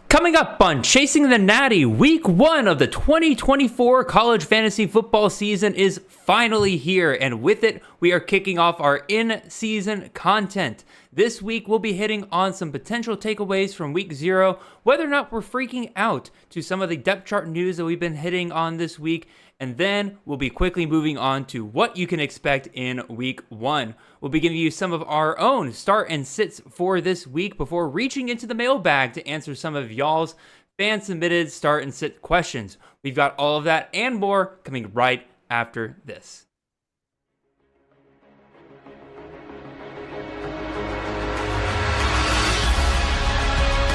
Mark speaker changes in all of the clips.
Speaker 1: Coming up on Chasing the Natty, week 1 of the 2024 college fantasy football season is finally here, and with it, we are kicking off our in-season content. This week, we'll be hitting on some potential takeaways from week 0, whether or not we're freaking out to some of the depth chart news that we've been hitting on this week, and then we'll be quickly moving on to what you can expect in week 1. We'll be giving you some of our own start and sits for this week before reaching into the mailbag to answer some of y'all's fan-submitted start and sit questions. We've got all of that and more coming right after this.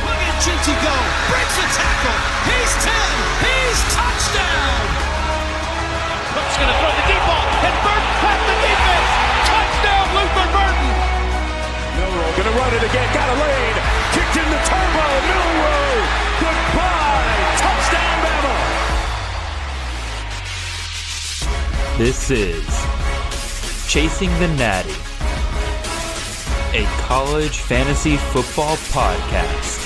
Speaker 2: Look at GT go, breaks a tackle, he's 10, he's touchdown! Cook's gonna throw the deep ball, and Burton past the defense, touchdown Luther Burton! Milrow gonna run it again, got a lane, kicked in the turbo, Milrow, goodbye, touchdown Bama!
Speaker 1: This is Chasing the Natty, a college fantasy football podcast.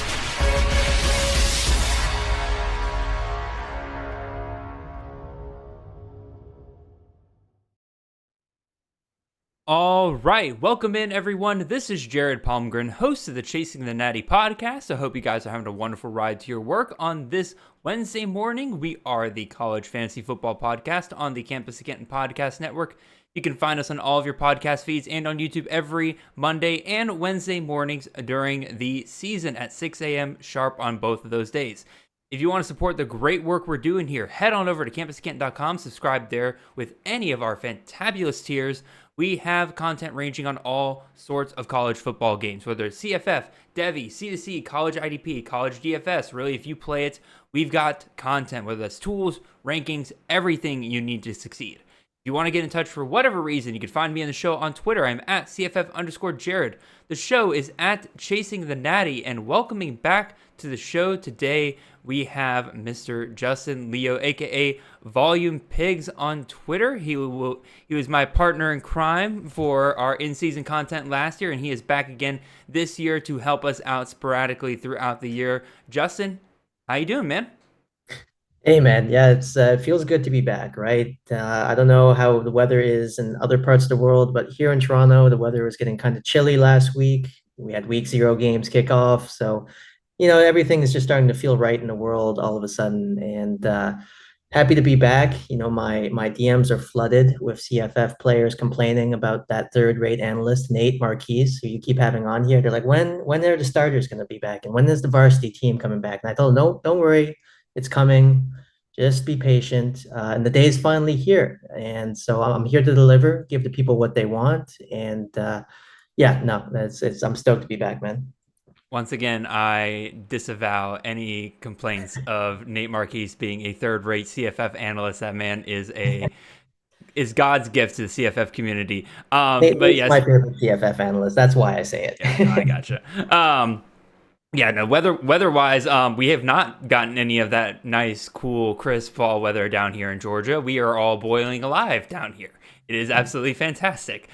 Speaker 1: All right, welcome in everyone. This is Jared Palmgren, host of the Chasing the Natty podcast. I hope you guys are having a wonderful ride to your work on this Wednesday morning. We are the College Fantasy Football Podcast on the Campus Canton Podcast Network. You can find us on all of your podcast feeds and on YouTube every Monday and Wednesday mornings during the season at 6 a.m. sharp on both of those days. If you want to support the great work we're doing here, head on over to campuscanton.com, subscribe there with any of our fantabulous tiers. We have content ranging on all sorts of college football games, whether it's CFF, Devy, C2C, College IDP, College DFS. Really, if you play it, we've got content, whether that's tools, rankings, everything you need to succeed. If you want to get in touch for whatever reason, you can find me on the show on Twitter. I'm at CFF_Jared. The show is at Chasing the Natty, and welcoming back to the show today, we have Mr. Justin Leo, aka Volume Pigs on Twitter. He was my partner in crime for our in-season content last year, and he is back again this year to help us out sporadically throughout the year. Justin, how you doing, man?
Speaker 3: Hey man, yeah, it feels good to be back, right? I don't know how the weather is in other parts of the world, but here in Toronto, the weather was getting kind of chilly last week. We had week 0 games kick off, so everything is just starting to feel right in the world all of a sudden, and happy to be back. My DMs are flooded with CFF players complaining about that third-rate analyst, Nate Marquise, who you keep having on here. They're like, when are the starters going to be back? And when is the varsity team coming back? And I told them, no, don't worry. It's coming. Just be patient. And the day is finally here. And so I'm here to deliver, give the people what they want. And I'm stoked to be back, man.
Speaker 1: Once again, I disavow any complaints of Nate Marquise being a third-rate CFF analyst. That man is God's gift to the CFF community.
Speaker 3: But yes, my favorite CFF analyst. That's why I say it.
Speaker 1: Yeah, I gotcha. Weather-wise, we have not gotten any of that nice, cool, crisp fall weather down here in Georgia. We are all boiling alive down here. It is absolutely fantastic.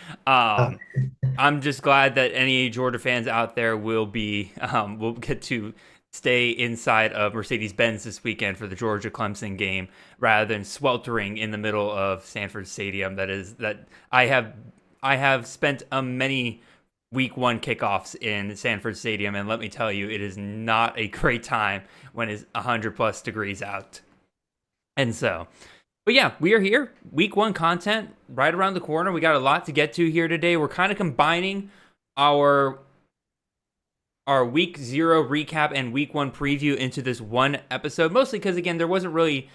Speaker 1: I'm just glad that any Georgia fans out there will get to stay inside of Mercedes-Benz this weekend for the Georgia-Clemson game rather than sweltering in the middle of Sanford Stadium. I have spent many Week 1 kickoffs in Sanford Stadium, and let me tell you, it is not a great time when it's 100+ degrees out. And so, but yeah, we are here. Week 1 content right around the corner. We got a lot to get to here today. We're kind of combining our Week 0 recap and Week 1 preview into this one episode, mostly because, again, there wasn't really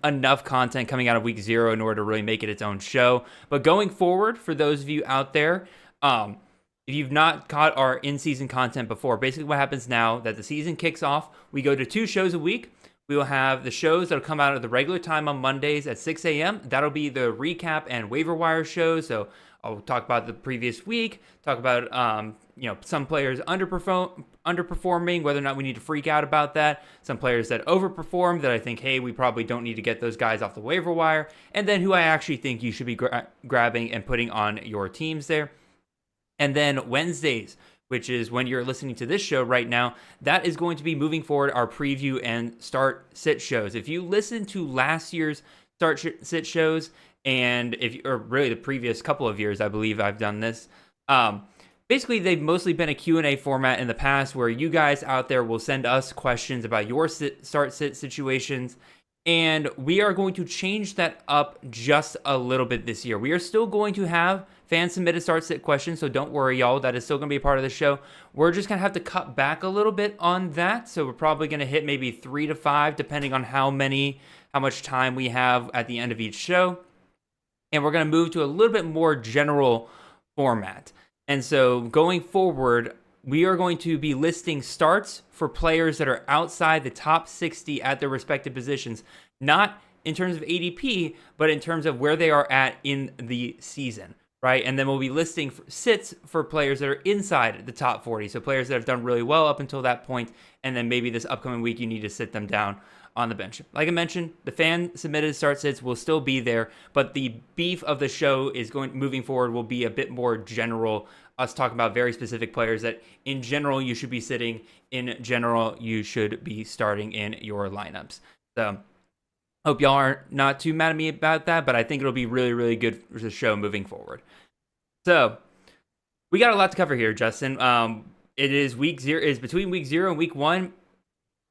Speaker 1: enough content coming out of Week 0 in order to really make it its own show. But going forward, for those of you out there, if you've not caught our in-season content before, basically what happens now that the season kicks off, we go to 2 shows a week. We will have the shows that will come out at the regular time on Mondays at 6 a.m. That'll be the recap and waiver wire shows. So I'll talk about the previous week, talk about some players underperforming, whether or not we need to freak out about that. Some players that overperform that I think, hey, we probably don't need to get those guys off the waiver wire. And then who I actually think you should be grabbing and putting on your teams there. And then Wednesdays, which is when you're listening to this show right now, that is going to be moving forward our preview and start sit shows. If you listen to last year's start sit shows, and or really the previous couple of years, I believe I've done this. Basically, they've mostly been a Q&A format in the past where you guys out there will send us questions about your start-sit situations, and we are going to change that up just a little bit this year. We are still going to have fan-submitted start-sit questions, so don't worry, y'all. That is still going to be a part of the show. We're just going to have to cut back a little bit on that, so we're probably going to hit maybe 3 to 5, depending on how much time we have at the end of each show. And we're going to move to a little bit more general format. And so going forward, we are going to be listing starts for players that are outside the top 60 at their respective positions, not in terms of ADP, but in terms of where they are at in the season, right? And then we'll be listing sits for players that are inside the top 40, so players that have done really well up until that point, and then maybe this upcoming week you need to sit them down on the bench. Like I mentioned, the fan-submitted start sits will still be there, but the beef of the show is moving forward will be a bit more general, us talking about very specific players that in general you should be sitting, in general you should be starting in your lineups. So hope y'all are not too mad at me about that, but I think it'll be really, really good for the show moving forward. So we got a lot to cover here, Justin. It is week 0, is between week 0 and week 1.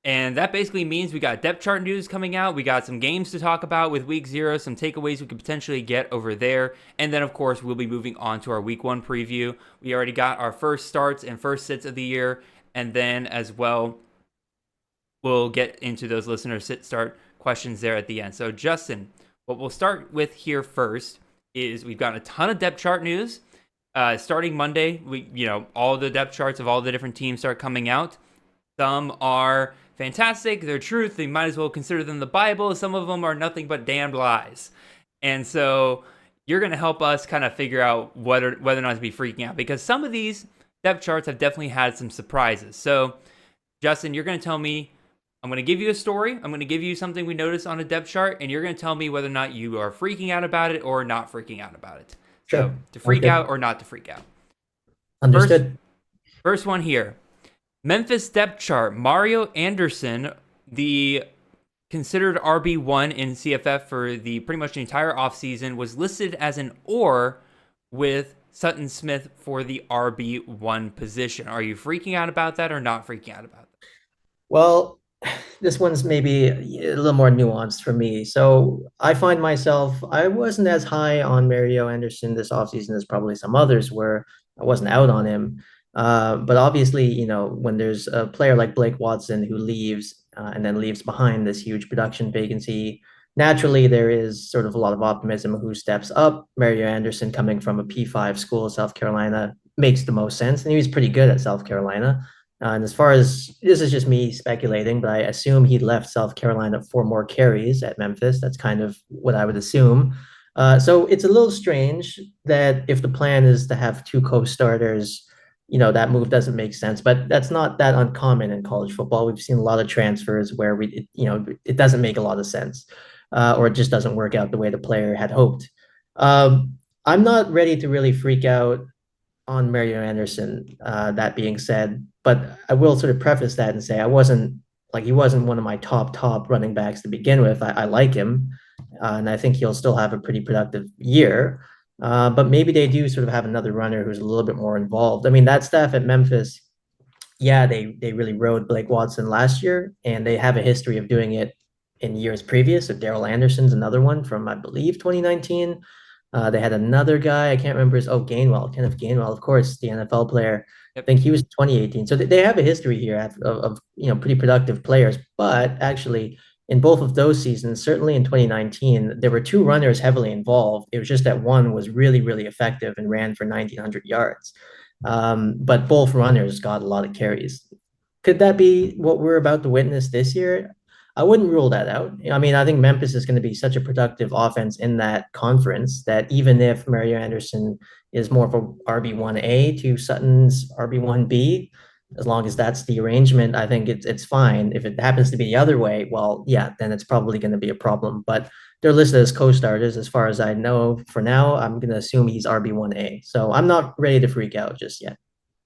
Speaker 1: And that basically means we got depth chart news coming out. We got some games to talk about with week 0, some takeaways we could potentially get over there. And then, of course, we'll be moving on to our week 1 preview. We already got our first starts and first sits of the year. And then as well, we'll get into those listener sit-start questions there at the end. So, Justin, what we'll start with here first is we've got a ton of depth chart news. Starting Monday, all the depth charts of all the different teams start coming out. Some are fantastic, they're truth, they might as well consider them the Bible. Some of them are nothing but damned lies. And so you're going to help us kind of figure out whether or not to be freaking out, because some of these depth charts have definitely had some surprises. So, Justin, you're going to tell me, I'm going to give you a story, I'm going to give you something we noticed on a depth chart, and you're going to tell me whether or not you are freaking out about it or not freaking out about it.
Speaker 3: Sure.
Speaker 1: So, to freak out or not to freak out.
Speaker 3: Understood.
Speaker 1: First one here. Memphis depth chart. Mario Anderson, the considered RB1 in CFF for the pretty much the entire offseason, was listed as an or with Sutton Smith for the RB1 position. Are you freaking out about that or not freaking out about that?
Speaker 3: Well, this one's maybe a little more nuanced for me. So I find myself, I wasn't as high on Mario Anderson this offseason as probably some others were. I wasn't out on him. But obviously, when there's a player like Blake Watson who leaves and then leaves behind this huge production vacancy, naturally there is sort of a lot of optimism who steps up. Mario Anderson, coming from a P5 school, South Carolina, makes the most sense. And he was pretty good at South Carolina. And as far as this is just me speculating, but I assume he left South Carolina for more carries at Memphis. That's kind of what I would assume. So it's a little strange that if the plan is to have 2 co-starters, that move doesn't make sense, but that's not that uncommon in college football. We've seen a lot of transfers where it doesn't make a lot of sense, or it just doesn't work out the way the player had hoped. I'm not ready to really freak out on Mario Anderson, that being said, but I will sort of preface that and say he wasn't one of my top running backs to begin with. I like him, and I think he'll still have a pretty productive year. But maybe they do sort of have another runner who's a little bit more involved. I mean, that staff at Memphis, yeah, they really rode Blake Watson last year, and they have a history of doing it in years previous. So Daryl Anderson's another one from, I believe, 2019. They had another guy, I can't remember Kenneth Gainwell, of course, the NFL player. Yep. I think he was 2018. So they have a history here of pretty productive players. But actually, in both of those seasons, certainly in 2019, there were 2 runners heavily involved. It was just that one was really, really effective and ran for 1,900 yards. But both runners got a lot of carries. Could that be what we're about to witness this year? I wouldn't rule that out. I mean, I think Memphis is going to be such a productive offense in that conference that even if Mario Anderson is more of a RB1A to Sutton's RB1B, as long as that's the arrangement, I think it's fine. If it happens to be the other way, well, yeah, then it's probably going to be a problem. But they're listed as co-starters. As far as I know, for now, I'm going to assume he's RB1A. So I'm not ready to freak out just yet.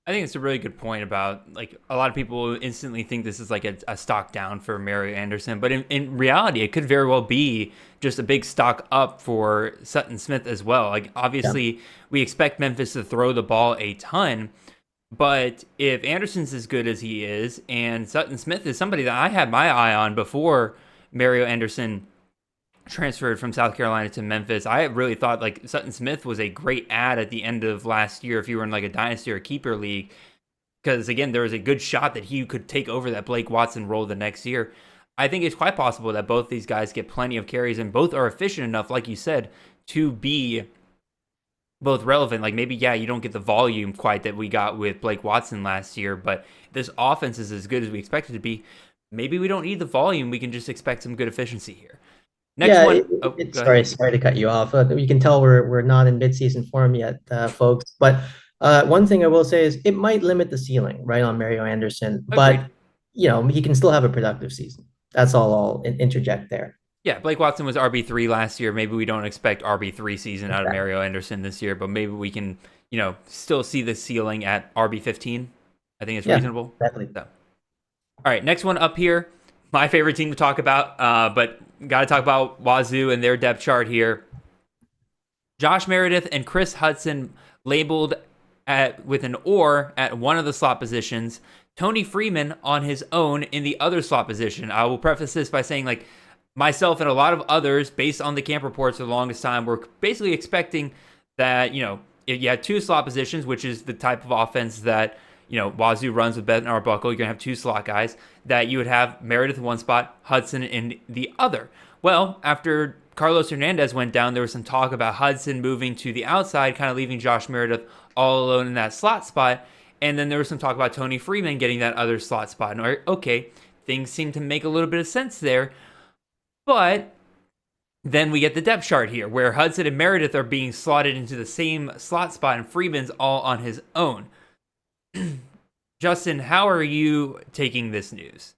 Speaker 1: I think it's a really good point about, like, a lot of people instantly think this is like a stock down for Mario Anderson, but in reality, it could very well be just a big stock up for Sutton Smith as well. Like,
Speaker 3: Yeah.
Speaker 1: obviously, we expect Memphis to throw the ball a ton, but if Anderson's as good as he is, and Sutton Smith is somebody that I had my eye on before Mario Anderson transferred from South Carolina to Memphis, I really thought like Sutton Smith was a great ad at the end of last year if you were in like a dynasty or keeper league. Because again, there was a good shot that he could take over that Blake Watson role the next year. I think it's quite possible that both these guys get plenty of carries and both are efficient enough, like you said, to be both relevant. Like maybe, yeah, you don't get the volume quite that we got with Blake Watson last year, but this offense is as good as we expect it to be. Maybe we don't need the volume. We can just expect some good efficiency here. Next
Speaker 3: Yeah,
Speaker 1: one. Oh, go ahead.
Speaker 3: sorry to cut you off. You can tell we're not in midseason form yet, folks. But one thing I will say is it might limit the ceiling, right, on Mario Anderson.
Speaker 1: Agreed.
Speaker 3: But he can still have a productive season. That's all I'll interject there.
Speaker 1: Yeah, Blake Watson was RB3 last year. Maybe we don't expect RB3 season out of
Speaker 3: Exactly.
Speaker 1: Mario Anderson this year, but maybe we can, still see the ceiling at RB15. I think it's
Speaker 3: Yeah,
Speaker 1: reasonable.
Speaker 3: exactly.
Speaker 1: So, all right, next one up here. My favorite team to talk about, but got to talk about Wazoo and their depth chart here. Josh Meredith and Chris Hudson labeled with an or at one of the slot positions. Tony Freeman on his own in the other slot position. I will preface this by saying, like, myself and a lot of others, based on the camp reports for the longest time, were basically expecting that, if you had two slot positions, which is the type of offense that, Wazoo runs with Ben Arbuckle, you're going to have two slot guys, that you would have Meredith in one spot, Hudson in the other. Well, after Carlos Hernandez went down, there was some talk about Hudson moving to the outside, kind of leaving Josh Meredith all alone in that slot spot. And then there was some talk about Tony Freeman getting that other slot spot. And okay, things seem to make a little bit of sense there. But then we get the depth chart here, where Hudson and Meredith are being slotted into the same slot spot, and Freeman's all on his own. Justin, how are you taking this news?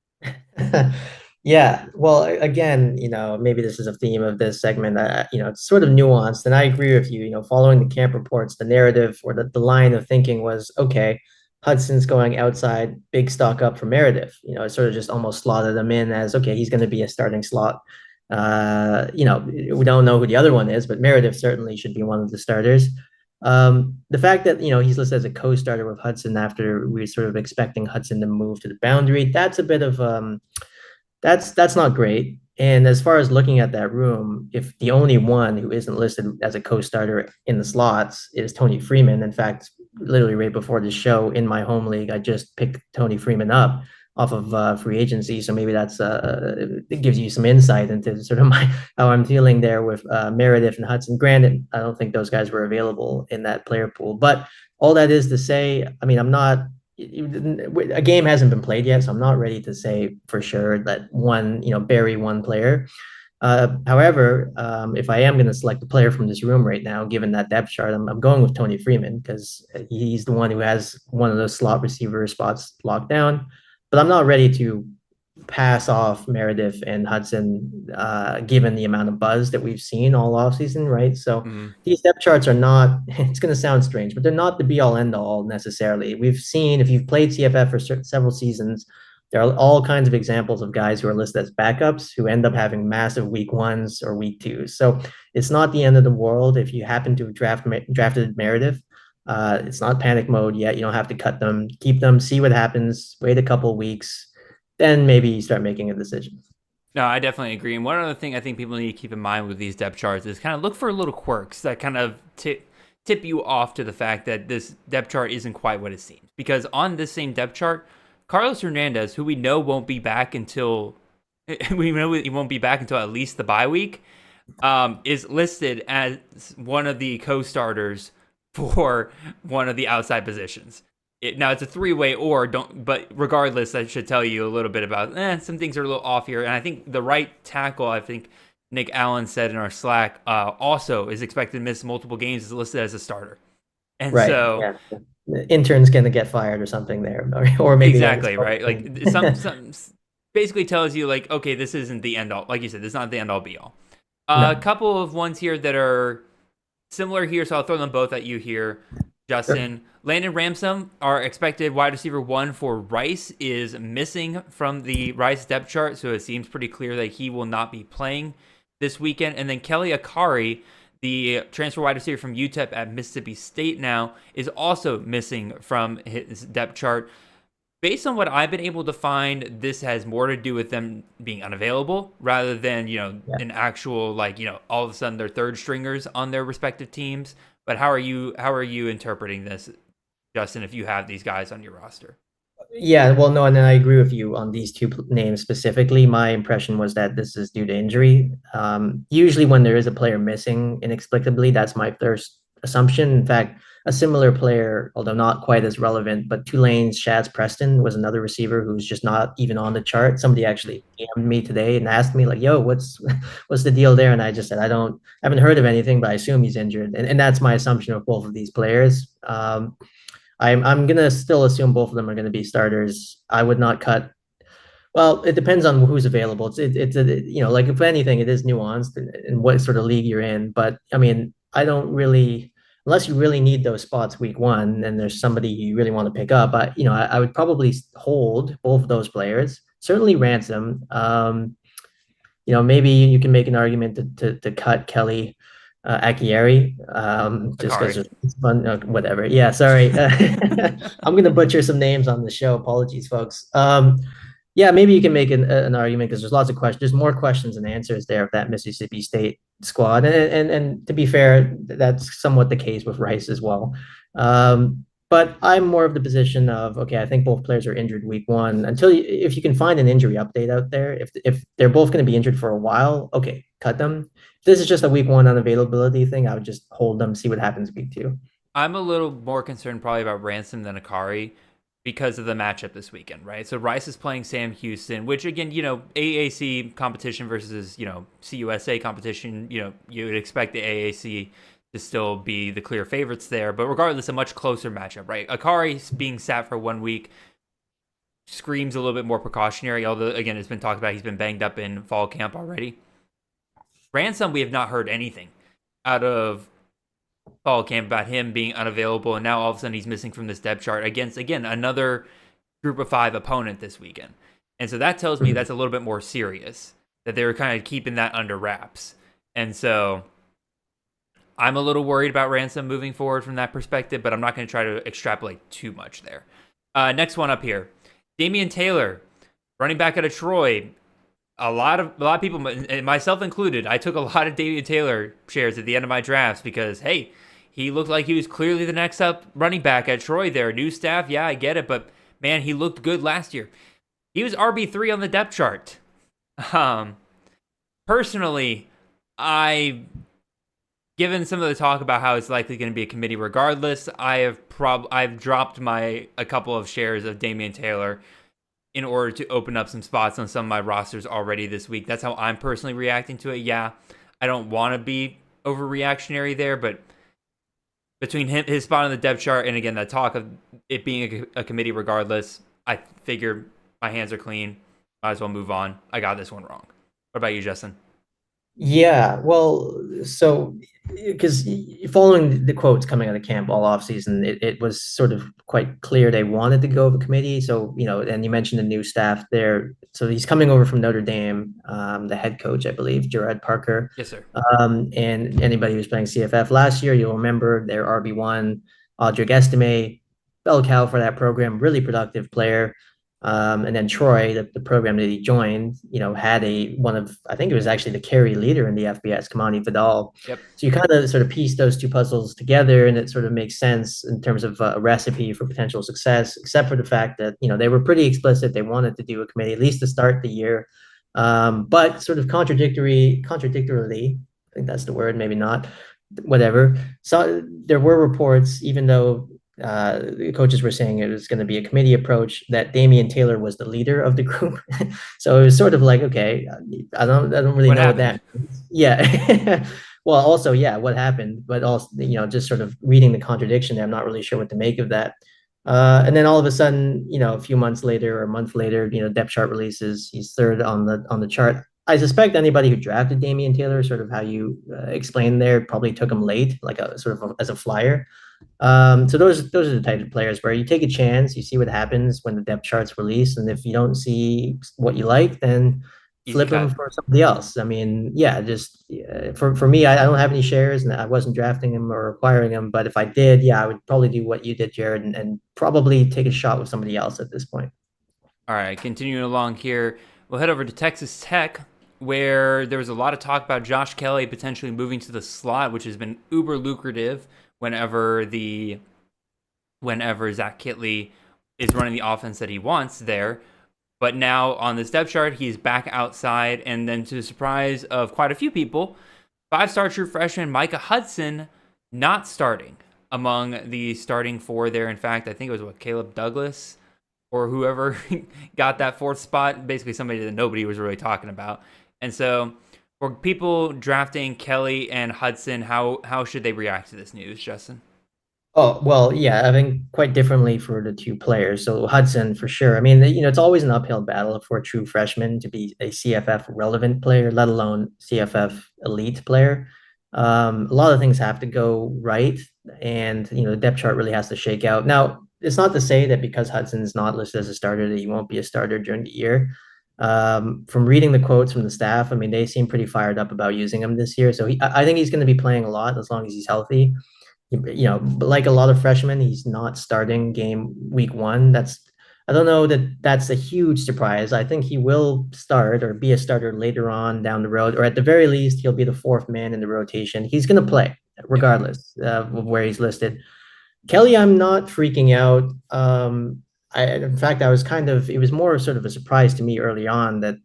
Speaker 3: Yeah, well, again, maybe this is a theme of this segment. It's sort of nuanced, and I agree with you. Following the camp reports, the narrative or the line of thinking was, okay, Hudson's going outside, big stock up for Meredith. It sort of just almost slotted him in as, okay, he's going to be a starting slot. We don't know who the other one is, but Meredith certainly should be one of the starters. The fact that he's listed as a co-starter with Hudson after we're sort of expecting Hudson to move to the boundary, that's a bit of that's not great. And as far as looking at that room, if the only one who isn't listed as a co-starter in the slots is Tony Freeman, in fact, literally right before the show in my home league, I just picked Tony Freeman up off of free agency. So maybe that's it gives you some insight into sort of how I'm feeling there with Meredith and Hudson. Granted, I don't think those guys were available in that player pool, but all that is to say, I mean, I'm not. A game hasn't been played yet, so I'm not ready to say for sure that bury one player. However, if I am going to select a player from this room right now, given that depth chart, I'm going with Tony Freeman because he's the one who has one of those slot receiver spots locked down. But I'm not ready to pass off Meredith and Hudson, given the amount of buzz that we've seen all offseason, right? So these depth charts are not, it's going to sound strange, but they're not the be all end all necessarily. We've seen, if you've played CFF for several seasons, there are all kinds of examples of guys who are listed as backups who end up having massive week ones or week twos. So it's not the end of the world if you happen to have drafted Meredith. It's not panic mode yet. You don't have to cut them, keep them, see what happens, wait a couple of weeks, then maybe you start making a decision.
Speaker 1: No, I definitely agree. And one other thing I think people need to keep in mind with these depth charts is kind of look for little quirks that kind of tip you off to the fact that this depth chart isn't quite what it seems. Because on this same depth chart, Carlos Hernandez, who we know won't be back until at least the bye week, is listed as one of the co-starters for one of the outside positions. Now it's a three-way but regardless, I should tell you a little bit about some things are a little off here. And I think the right tackle, I think Nick Allen said in our Slack, also is expected to miss multiple games, is listed as a starter. And
Speaker 3: right.
Speaker 1: so
Speaker 3: Yeah. The intern's going to get fired or something there, or maybe
Speaker 1: exactly right. Like some basically tells you like, okay, this isn't the end all. Like you said, this is not the end all be all.
Speaker 3: No.
Speaker 1: A couple of ones here that are similar here, so I'll throw them both at you here.
Speaker 3: Sure.
Speaker 1: Justin. Landon Ramsum, our expected wide receiver one for Rice, is missing from the Rice depth chart, so it seems pretty clear that he will not be playing this weekend. And then Kelly Akari, the transfer wide receiver from UTEP at Mississippi State now, is also missing from his depth chart. Based on what I've been able to find, this has more to do with them being unavailable rather than,
Speaker 3: Yeah.
Speaker 1: an actual, like, all of a sudden they're third stringers on their respective teams. But how are you interpreting this, Justin, if you have these guys on your roster?
Speaker 3: Yeah, well, no, and then I agree with you on these two names specifically. My impression was that this is due to injury. Usually, when there is a player missing inexplicably, that's my first assumption. In fact, a similar player, although not quite as relevant, but Tulane's Shaz Preston was another receiver who's just not even on the chart. Somebody actually DM'd me today and asked me, like, "Yo, what's the deal there?" And I just said, I haven't heard of anything, but I assume he's injured, and that's my assumption of both of these players. I'm gonna still assume both of them are gonna be starters. I would not cut. Well, it depends on who's available. Like if anything, it is nuanced in what sort of league you're in. But I mean, I don't really, unless you really need those spots week one, and there's somebody you really want to pick up. I would probably hold both of those players. Certainly Ransom. Maybe you can make an argument to cut Kelly Akieri, just because
Speaker 1: Akari.
Speaker 3: it's fun, whatever. Yeah, sorry. I'm gonna butcher some names on the show. Apologies, folks. Yeah, maybe you can make an argument because there's lots of questions. There's more questions than answers there of that Mississippi State squad, and to be fair, that's somewhat the case with Rice as well. But I'm more of the position of, okay, I think both players are injured week one. If you can find an injury update out there, if they're both going to be injured for a while, okay, cut them. If this is just a week one unavailability thing, I would just hold them, see what happens week two.
Speaker 1: I'm a little more concerned probably about Ransom than Akari because of the matchup this weekend, right? So Rice is playing Sam Houston, which again, AAC competition versus, CUSA competition, you would expect the AAC to still be the clear favorites there, but regardless, a much closer matchup, right? Akari being sat for 1 week screams a little bit more precautionary, although again, it's been talked about he's been banged up in fall camp already. Ransom, we have not heard anything out of fall camp about him being unavailable, and now all of a sudden he's missing from this depth chart against, again, another group of 5 opponent this weekend. And so that tells me that's a little bit more serious, that they were kind of keeping that under wraps. And so I'm a little worried about Ransom moving forward from that perspective, but I'm not going to try to extrapolate too much there. Next one up here, Damian Taylor, running back out of Troy. A lot of people, myself included, I took a lot of Damian Taylor shares at the end of my drafts because, hey, he looked like he was clearly the next up running back at Troy there. New staff, yeah, I get it, but man, he looked good last year. He was RB3 on the depth chart. Personally, given some of the talk about how it's likely going to be a committee regardless, I've dropped a couple of shares of Damian Taylor in order to open up some spots on some of my rosters already this week. That's how I'm personally reacting to it. Yeah, I don't want to be overreactionary there, but between his spot on the depth chart and again that talk of it being a committee regardless, I figured my hands are clean. Might as well move on. I got this one wrong. What about you, Justin?
Speaker 3: Yeah, well, so because following the quotes coming out of camp all off season, it was sort of quite clear they wanted to go with a committee. So, and you mentioned the new staff there. So he's coming over from Notre Dame, the head coach, I believe, Jared Parker.
Speaker 1: Yes, sir.
Speaker 3: And anybody who's playing CFF last year, you'll remember their RB1, Audric Estime, bell cow for that program, really productive player. And then Troy, the program that he joined, had I think it was actually the carry leader in the FBS, Kamani Vidal.
Speaker 1: Yep.
Speaker 3: So you kind of sort of piece those two puzzles together, and it sort of makes sense in terms of a recipe for potential success, except for the fact that, they were pretty explicit. They wanted to do a committee, at least to start the year. But sort of contradictorily, I think that's the word, maybe not, whatever. So there were reports, even though the coaches were saying it was going to be a committee approach, that Damian Taylor was the leader of the group. So it was sort of like, okay, I don't really know what that means. Yeah. Well, also, yeah, what happened, but also, just sort of reading the contradiction there, I'm not really sure what to make of that. And then all of a sudden, a few months later or a month later, depth chart releases, he's third on the chart I suspect anybody who drafted Damian Taylor, sort of how you explained there, probably took him late, like a sort of as a flyer. So those are the type of players where you take a chance, you see what happens when the depth charts release, and if you don't see what you like, then
Speaker 1: Easy
Speaker 3: flip them
Speaker 1: cut.
Speaker 3: for somebody else. I mean, yeah, just for me, I don't have any shares, and I wasn't drafting him or acquiring him. But if I did, yeah, I would probably do what you did, Jared, and probably take a shot with somebody else at this point.
Speaker 1: All right, continuing along here, we'll head over to Texas Tech, where there was a lot of talk about Josh Kelly potentially moving to the slot, which has been uber lucrative whenever Zach Kitley is running the offense that he wants there. But now on this depth chart, he's back outside, and then to the surprise of quite a few people, five-star true freshman Micah Hudson not starting among the starting four there. In fact, I think it was Caleb Douglas or whoever got that fourth spot, basically somebody that nobody was really talking about. And so for people drafting Kelly and Hudson, how should they react to this news, Justin?
Speaker 3: Oh, well, yeah, I think quite differently for the two players. So Hudson, for sure. I mean, it's always an uphill battle for a true freshman to be a CFF relevant player, let alone CFF elite player. A lot of things have to go right, and the depth chart really has to shake out. Now, it's not to say that because Hudson's not listed as a starter that he won't be a starter during the year. From reading the quotes from the staff, I mean, they seem pretty fired up about using him this year. So I think he's going to be playing a lot as long as he's healthy. But like a lot of freshmen, he's not starting game week one. I don't know that that's a huge surprise. I think he will start or be a starter later on down the road, or at the very least, he'll be the fourth man in the rotation. He's going to play
Speaker 1: Yep.
Speaker 3: regardless of where he's listed. Kelly, I'm not freaking out. In fact, it was more sort of a surprise to me early on that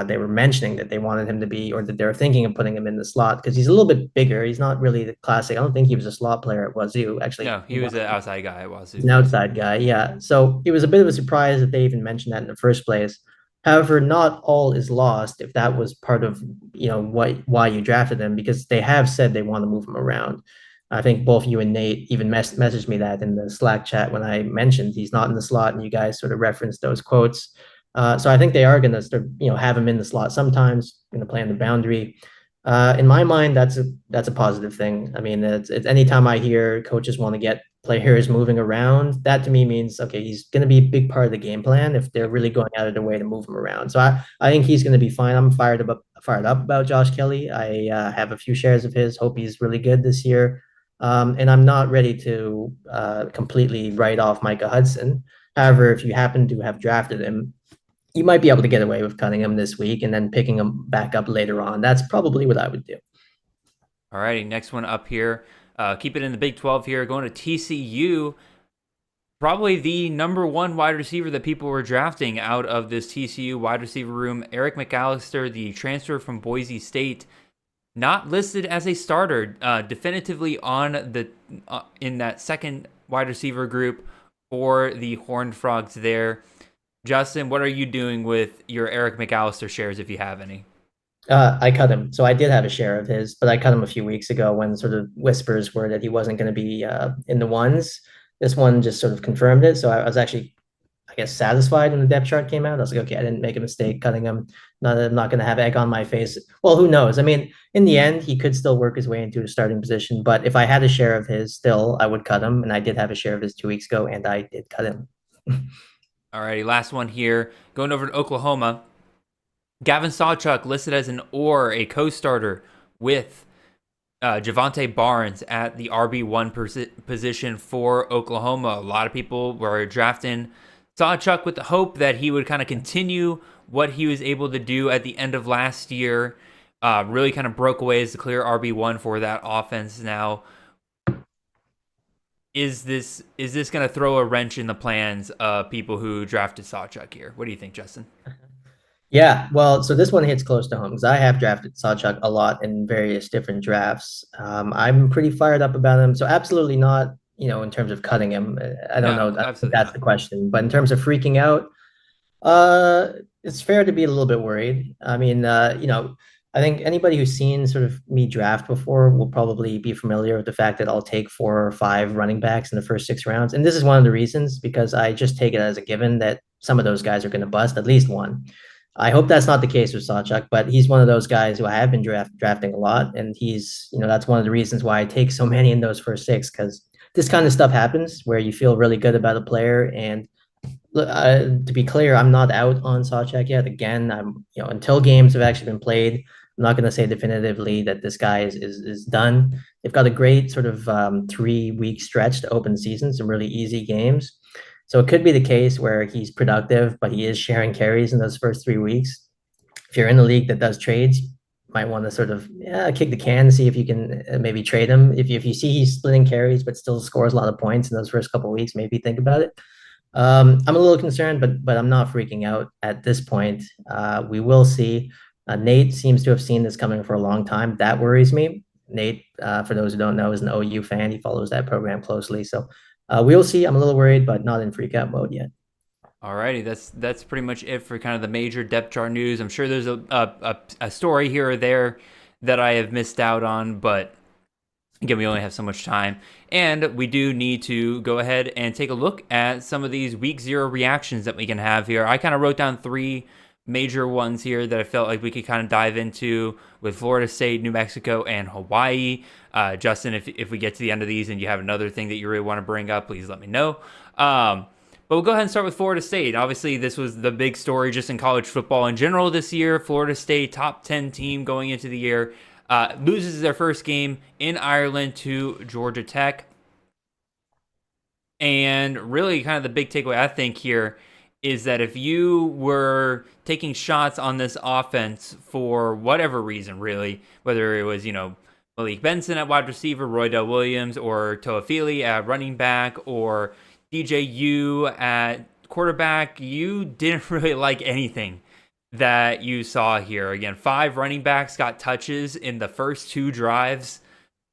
Speaker 3: they were mentioning that they wanted him to be, or that they were thinking of putting him in the slot because he's a little bit bigger. He's not really the classic. I don't think he was a slot player at Wazoo. Actually,
Speaker 1: No, he was an outside guy at Wazoo.
Speaker 3: he's an outside guy. Yeah. So it was a bit of a surprise that they even mentioned that in the first place. However, not all is lost if that was part of, why you drafted him, because they have said they want to move him around. I think both you and Nate even messaged me that in the Slack chat when I mentioned he's not in the slot, and you guys sort of referenced those quotes. So I think they are going to sort of, have him in the slot sometimes, going to play on the boundary. In my mind, that's a positive thing. I mean, it's anytime I hear coaches want to get players moving around, that to me means okay, he's going to be a big part of the game plan if they're really going out of their way to move him around. So I think he's going to be fine. I'm fired up about Josh Kelly. I have a few shares of his. Hope he's really good this year. And I'm not ready to completely write off Micah Hudson. However, if you happen to have drafted him, you might be able to get away with cutting him this week and then picking him back up later on. That's probably what I would do.
Speaker 1: All righty, next one up here. Keep it in the Big 12 here. Going to TCU. Probably the number one wide receiver that people were drafting out of this TCU wide receiver room. Eric McAllister, the transfer from Boise State, not listed as a starter, definitively on the in that second wide receiver group for the Horned Frogs there. Justin, what are you doing with your Eric McAllister shares if you have any?
Speaker 3: I cut him. So I did have a share of his, but I cut him a few weeks ago when sort of whispers were that he wasn't going to be in the ones. This one just sort of confirmed it. So I was actually, I guess, satisfied when the depth chart came out. I was like, okay, I didn't make a mistake cutting him. I'm not going to have egg on my face. Well, who knows? I mean, in the end, he could still work his way into a starting position. But if I had a share of his still, I would cut him. And I did have a share of his 2 weeks ago, and I did cut him.
Speaker 1: Alrighty, last one here. Going over to Oklahoma. Gavin Sawchuk listed as an or a co-starter with Javante Barnes at the RB1 position for Oklahoma. A lot of people were drafting Sawchuk with the hope that he would kind of continue what he was able to do at the end of last year. Really kind of broke away as the clear RB1 for that offense now. Is this going to throw a wrench in the plans of people who drafted Sawchuk here? What do you think, Justin?
Speaker 3: Yeah, well, so this one hits close to home because I have drafted Sawchuk a lot in various different drafts. I'm pretty fired up about him. So absolutely not, in terms of cutting him. I don't
Speaker 1: No,
Speaker 3: know.
Speaker 1: absolutely
Speaker 3: That's
Speaker 1: not.
Speaker 3: the question. But in terms of freaking out, it's fair to be a little bit worried. I mean, I think anybody who's seen sort of me draft before will probably be familiar with the fact that I'll take 4 or 5 running backs in the first 6 rounds. And this is one of the reasons because I just take it as a given that some of those guys are going to bust, at least one. I hope that's not the case with Sawchuk, but he's one of those guys who I have been drafting a lot, and that's one of the reasons why I take so many in those first six because this kind of stuff happens where you feel really good about a player. And to be clear, I'm not out on Sawchuk yet. Again, until games have actually been played, I'm not going to say definitively that this guy is done. They've got a great sort of 3 week stretch to open the season, some really easy games. So it could be the case where he's productive, but he is sharing carries in those first 3 weeks. If you're in a league that does trades, you might want to sort of kick the can and see if you can maybe trade him. If you see he's splitting carries but still scores a lot of points in those first couple of weeks, maybe think about it. I'm a little concerned, but I'm not freaking out at this point. We will see. Nate seems to have seen this coming for a long time. That worries me. Nate, for those who don't know, is an OU fan. He follows that program closely. So we'll see. I'm a little worried, but not in freak out mode yet.
Speaker 1: Alrighty, that's pretty much it for kind of the major depth chart news. I'm sure there's a story here or there that I have missed out on, but again, we only have so much time. And we do need to go ahead and take a look at some of these week 0 reactions that we can have here. I kind of wrote down 3 major ones here that I felt like we could kind of dive into with Florida State, New Mexico, and Hawaii. Justin, if we get to the end of these and you have another thing that you really want to bring up, please let me know. But we'll go ahead and start with Florida State. Obviously, this was the big story just in college football in general this year. Florida State, top 10 team going into the year, loses their first game in Ireland to Georgia Tech. And really kind of the big takeaway, I think, here is that if you were taking shots on this offense for whatever reason, really, whether it was, Malik Benson at wide receiver, Roydell Williams, or Toafili at running back, or DJU at quarterback, you didn't really like anything that you saw here. Again, 5 running backs got touches in the first 2 drives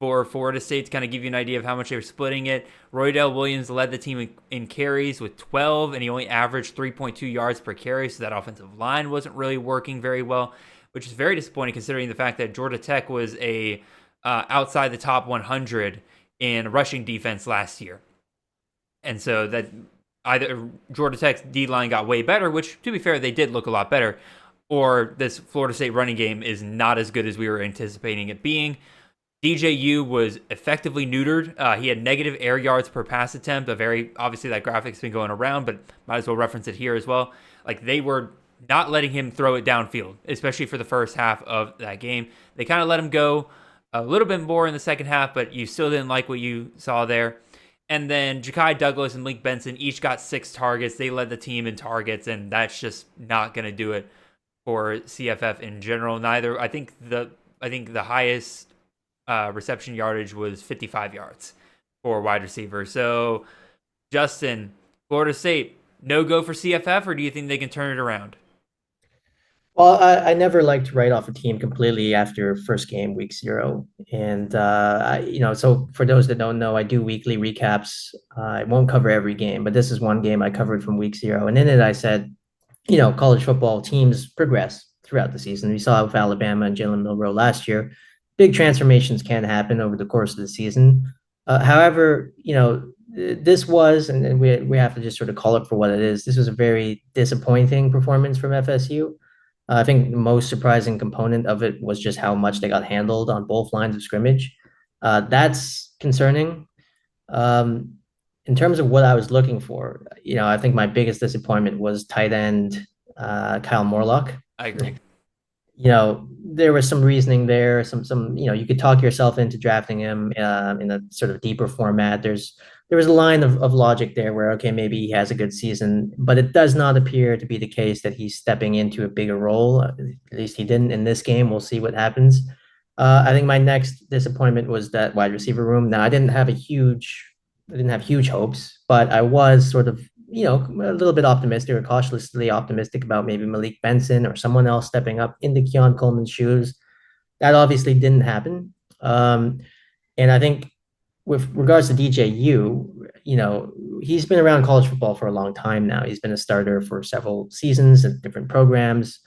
Speaker 1: for Florida State to kind of give you an idea of how much they were splitting it. Roydell Williams led the team in carries with 12, and he only averaged 3.2 yards per carry, so that offensive line wasn't really working very well, which is very disappointing considering the fact that Georgia Tech was outside the top 100 in rushing defense last year. And so that either Georgia Tech's D-line got way better, which, to be fair, they did look a lot better, or this Florida State running game is not as good as we were anticipating it being. DJU was effectively neutered. He had negative air yards per pass attempt. Obviously that graphic's been going around, but might as well reference it here as well. Like, they were not letting him throw it downfield, especially for the first half of that game. They kind of let him go a little bit more in the second half, but you still didn't like what you saw there. And then Ja'Kai Douglas and Malik Benson each got 6 targets. They led the team in targets, and that's just not going to do it for CFF in general. I think the highest reception yardage was 55 yards for wide receiver. So, Justin, Florida State, no go for CFF, or do you think they can turn it around?
Speaker 3: Well, I never like to write off a team completely after first game, week 0. And, so for those that don't know, I do weekly recaps. I won't cover every game, but this is one game I covered from week 0. And in it, I said, college football teams progress throughout the season. We saw with Alabama and Jalen Milroe last year. Big transformations can happen over the course of the season. However, this was, and we have to just sort of call it for what it is. This was a very disappointing performance from FSU. I think the most surprising component of it was just how much they got handled on both lines of scrimmage. That's concerning. In terms of what I was looking for, I think my biggest disappointment was tight end Kyle Morlock.
Speaker 1: I agree.
Speaker 3: There was some reasoning there. You could talk yourself into drafting him in a sort of deeper format. There was a line of logic there where, okay, maybe he has a good season, but it does not appear to be the case that he's stepping into a bigger role. At least he didn't in this game. We'll see what happens. I think my next disappointment was that wide receiver room. Now, I didn't have huge hopes, but I was sort of, a little bit optimistic or cautiously optimistic about maybe Malik Benson or someone else stepping up into Keon Coleman's shoes. That obviously didn't happen. And I think with regards to DJU, he's been around college football for a long time now. He's been a starter for several seasons at different programs,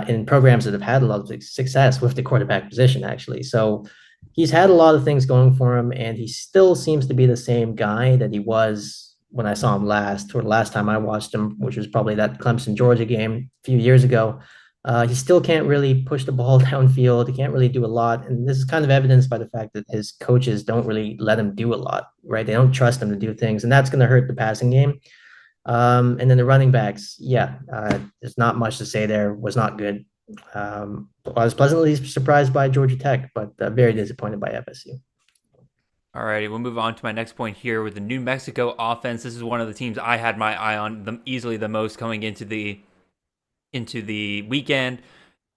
Speaker 3: in programs that have had a lot of success with the quarterback position, actually. So he's had a lot of things going for him, and he still seems to be the same guy that he was, when I saw him last, or the last time I watched him, which was probably that Clemson Georgia game a few years ago. He still can't really push the ball downfield. He can't really do a lot. And this is kind of evidenced by the fact that his coaches don't really let him do a lot, right? They don't trust him to do things. And that's going to hurt the passing game. And then the running backs, yeah, there's not much to say there. Was not good. I was pleasantly surprised by Georgia Tech, but very disappointed by FSU.
Speaker 1: Alrighty, we'll move on to my next point here with the New Mexico offense. This is one of the teams I had my eye on easily the most coming into the weekend.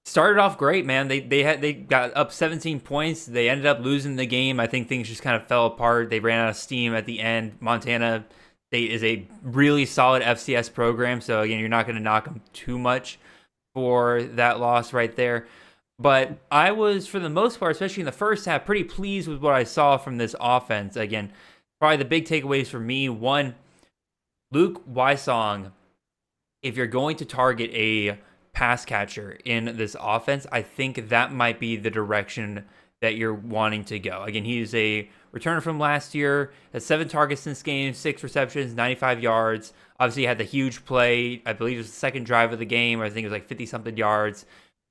Speaker 1: Started off great, man. They got up 17 points. They ended up losing the game. I think things just kind of fell apart. They ran out of steam at the end. Montana State is a really solid FCS program, so again, you're not going to knock them too much for that loss right there. But I was, for the most part, especially in the first half, pretty pleased with what I saw from this offense. Again, probably the big takeaways for me, one, Luke Wysong, if you're going to target a pass catcher in this offense, I think that might be the direction that you're wanting to go. Again, he's a returner from last year, has 7 targets in this game, 6 receptions, 95 yards. Obviously, he had the huge play. I believe it was the second drive of the game, or I think it was like 50-something yards.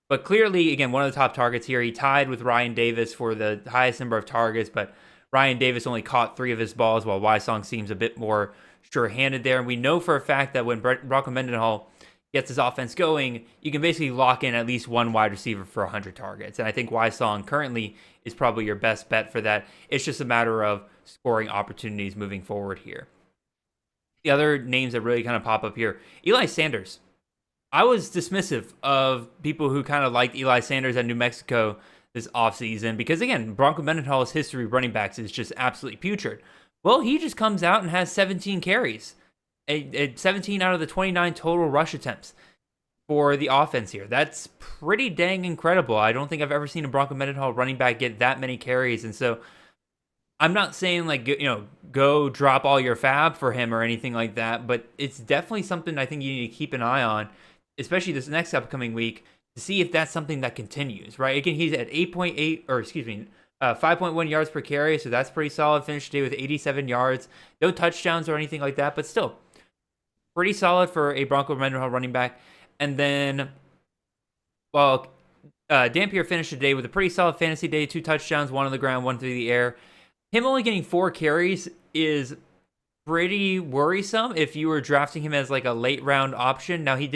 Speaker 1: But clearly, again, one of the top targets here. He tied with Ryan Davis for the highest number of targets, but Ryan Davis only caught 3 of his balls, while Wysong seems a bit more sure-handed there. And we know for a fact that when Bronco Mendenhall gets his offense going, you can basically lock in at least one wide receiver for 100 targets. And I think Wysong currently is probably your best bet for that. It's just a matter of scoring opportunities moving forward here. The other names that really kind of pop up here, Eli Sanders. I was dismissive of people who kind of liked Eli Sanders at New Mexico this offseason because, again, Bronco Mendenhall's history of running backs is just absolutely putrid. Well, he just comes out and has 17 carries, 17 out of the 29 total rush attempts for the offense here. That's pretty dang incredible. I don't think I've ever seen a Bronco Mendenhall running back get that many carries. And so I'm not saying, like, go drop all your fab for him or anything like that, but it's definitely something I think you need to keep an eye on, especially this next upcoming week, to see if that's something that continues, right? Again, he's at 5.1 yards per carry, so that's pretty solid. Finished today with 87 yards. No touchdowns or anything like that, but still pretty solid for a Bronco Mendenhall running back. And then, Dampier finished today with a pretty solid fantasy day, 2 touchdowns, 1 on the ground, 1 through the air. Him only getting 4 carries is pretty worrisome if you were drafting him as like a late round option. Now he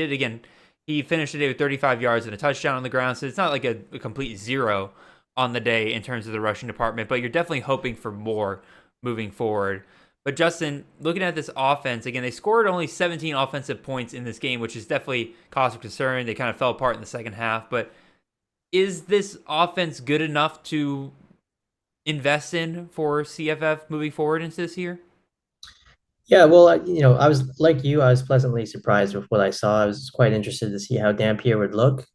Speaker 1: finished today with 35 yards and a touchdown on the ground, so it's not like a complete zero on the day in terms of the rushing department, but you're definitely hoping for more moving forward. But Justin, looking at this offense, again, they scored only 17 offensive points in this game, which is definitely cause of concern. They kind of fell apart in the second half, but is this offense good enough to invest in for CFF moving forward into this year?
Speaker 3: Yeah, well, I was like you, I was pleasantly surprised with what I saw. I was quite interested to see how Dampier would look.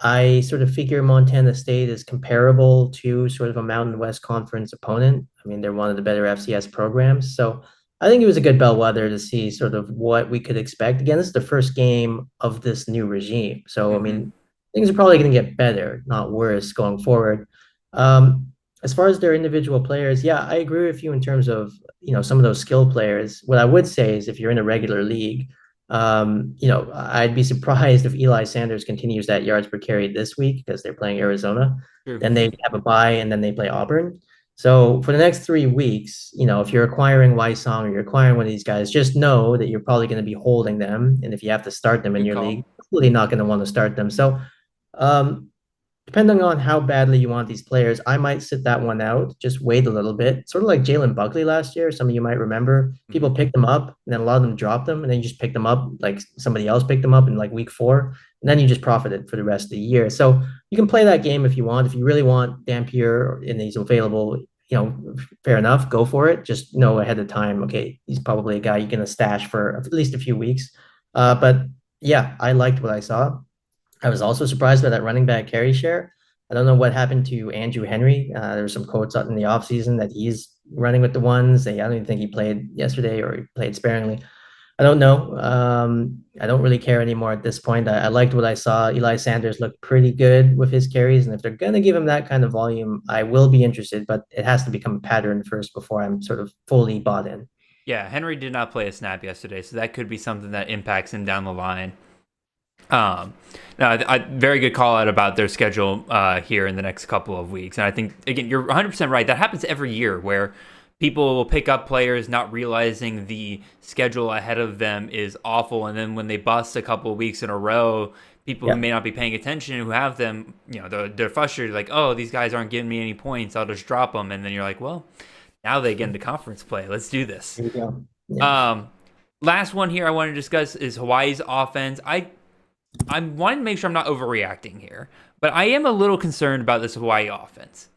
Speaker 3: I sort of figure Montana State is comparable to sort of a Mountain West Conference opponent. I mean, they're one of the better FCS programs. So I think it was a good bellwether to see sort of what we could expect. Again, this is the first game of this new regime. So, I mean, things are probably going to get better, not worse going forward. As far as their individual players, yeah, I agree with you in terms of, some of those skill players. What I would say is if you're in a regular league, I'd be surprised if Eli Sanders continues that yards per carry this week because they're playing Arizona.
Speaker 1: True.
Speaker 3: Then they have a bye and then they play Auburn. So for the next 3 weeks, if you're acquiring Wysong or you're acquiring one of these guys, just know that you're probably going to be holding them. And if you have to start them in
Speaker 1: Good
Speaker 3: your
Speaker 1: call.
Speaker 3: league, you're probably not going to want to start them. So depending on how badly you want these players, I might sit that one out, just wait a little bit. Sort of like Jalen Buckley last year. Some of you might remember people picked them up and then a lot of them dropped them and then you just picked them up like somebody else picked them up in like week 4. And then you just profited for the rest of the year. So you can play that game if you want. If you really want Dampier and he's available, fair enough, go for it. Just know ahead of time, okay, he's probably a guy you're going to stash for at least a few weeks. But yeah, I liked what I saw. I was also surprised by that running back carry share. I don't know what happened to Andrew Henry. There were some quotes out in the offseason that he's running with the ones. I don't even think he played yesterday or he played sparingly. I don't know. I don't really care anymore at this point. I liked what I saw. Eli Sanders looked pretty good with his carries. And if they're going to give him that kind of volume, I will be interested, but it has to become a pattern first before I'm sort of fully bought in.
Speaker 1: Yeah, Henry did not play a snap yesterday, so that could be something that impacts him down the line. Um, no, very good call out about their schedule here in the next couple of weeks. And I think, again, you're 100% right. That happens every year where people will pick up players not realizing the schedule ahead of them is awful. And then when they bust a couple of weeks in a row, people who
Speaker 3: Yeah.
Speaker 1: may not be paying attention, who have them, they're frustrated, like, oh, these guys aren't giving me any points. I'll just drop them. And then you're like, well, now they get into conference play. Let's do this.
Speaker 3: Here we go. Yeah.
Speaker 1: Last one here I want to discuss is Hawaii's offense. I want to make sure I'm not overreacting here, but I am a little concerned about this Hawaii offense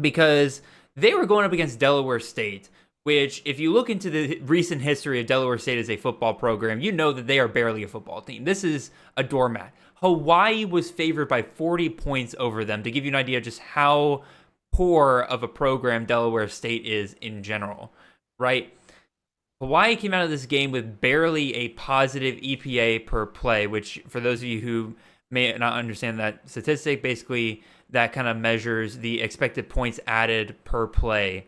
Speaker 1: because they were going up against Delaware State, which, if you look into the recent history of Delaware State as a football program, you know that they are barely a football team. This is a doormat. Hawaii was favored by 40 points over them, to give you an idea of just how poor of a program Delaware State is in general, right? Hawaii came out of this game with barely a positive EPA per play, which, for those of you who may not understand that statistic, basically that kind of measures the expected points added per play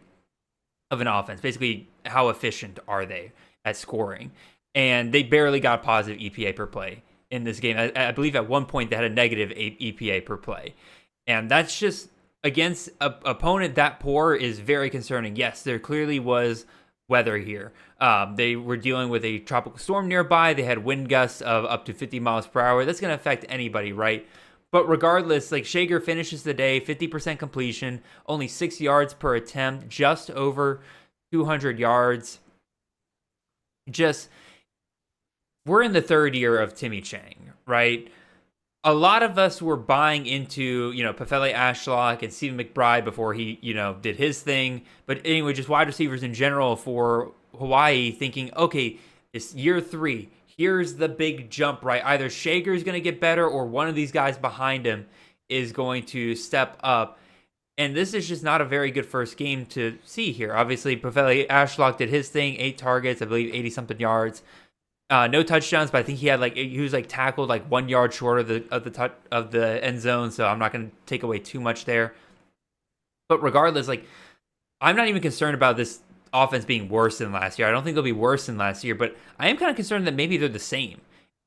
Speaker 1: of an offense. Basically, how efficient are they at scoring? And they barely got positive EPA per play in this game. I believe at one point they had a negative EPA per play. And that's just, against an opponent that poor, is very concerning. Yes, there clearly was weather here. They were dealing with a tropical storm nearby. They had wind gusts of up to 50 miles per hour. That's going to affect anybody, right? But regardless, like, Shager finishes the day, 50% completion, only 6 yards per attempt, just over 200 yards. We're in the third year of Timmy Chang, right? A lot of us were buying into, Pefele Ashlock and Stephen McBride before he, did his thing. But anyway, just wide receivers in general for Hawaii, thinking, okay, it's year 3. Here's the big jump, right? Either Shager is going to get better or one of these guys behind him is going to step up. And this is just not a very good first game to see here. Obviously, Pefele Ashlock did his thing, 8 targets, I believe 80-something yards. No touchdowns, but I think he was tackled 1 yard short of the end zone, so I'm not going to take away too much there. But regardless, I'm not even concerned about this offense being worse than last year. I don't think they'll be worse than last year, but I am kind of concerned that maybe they're the same.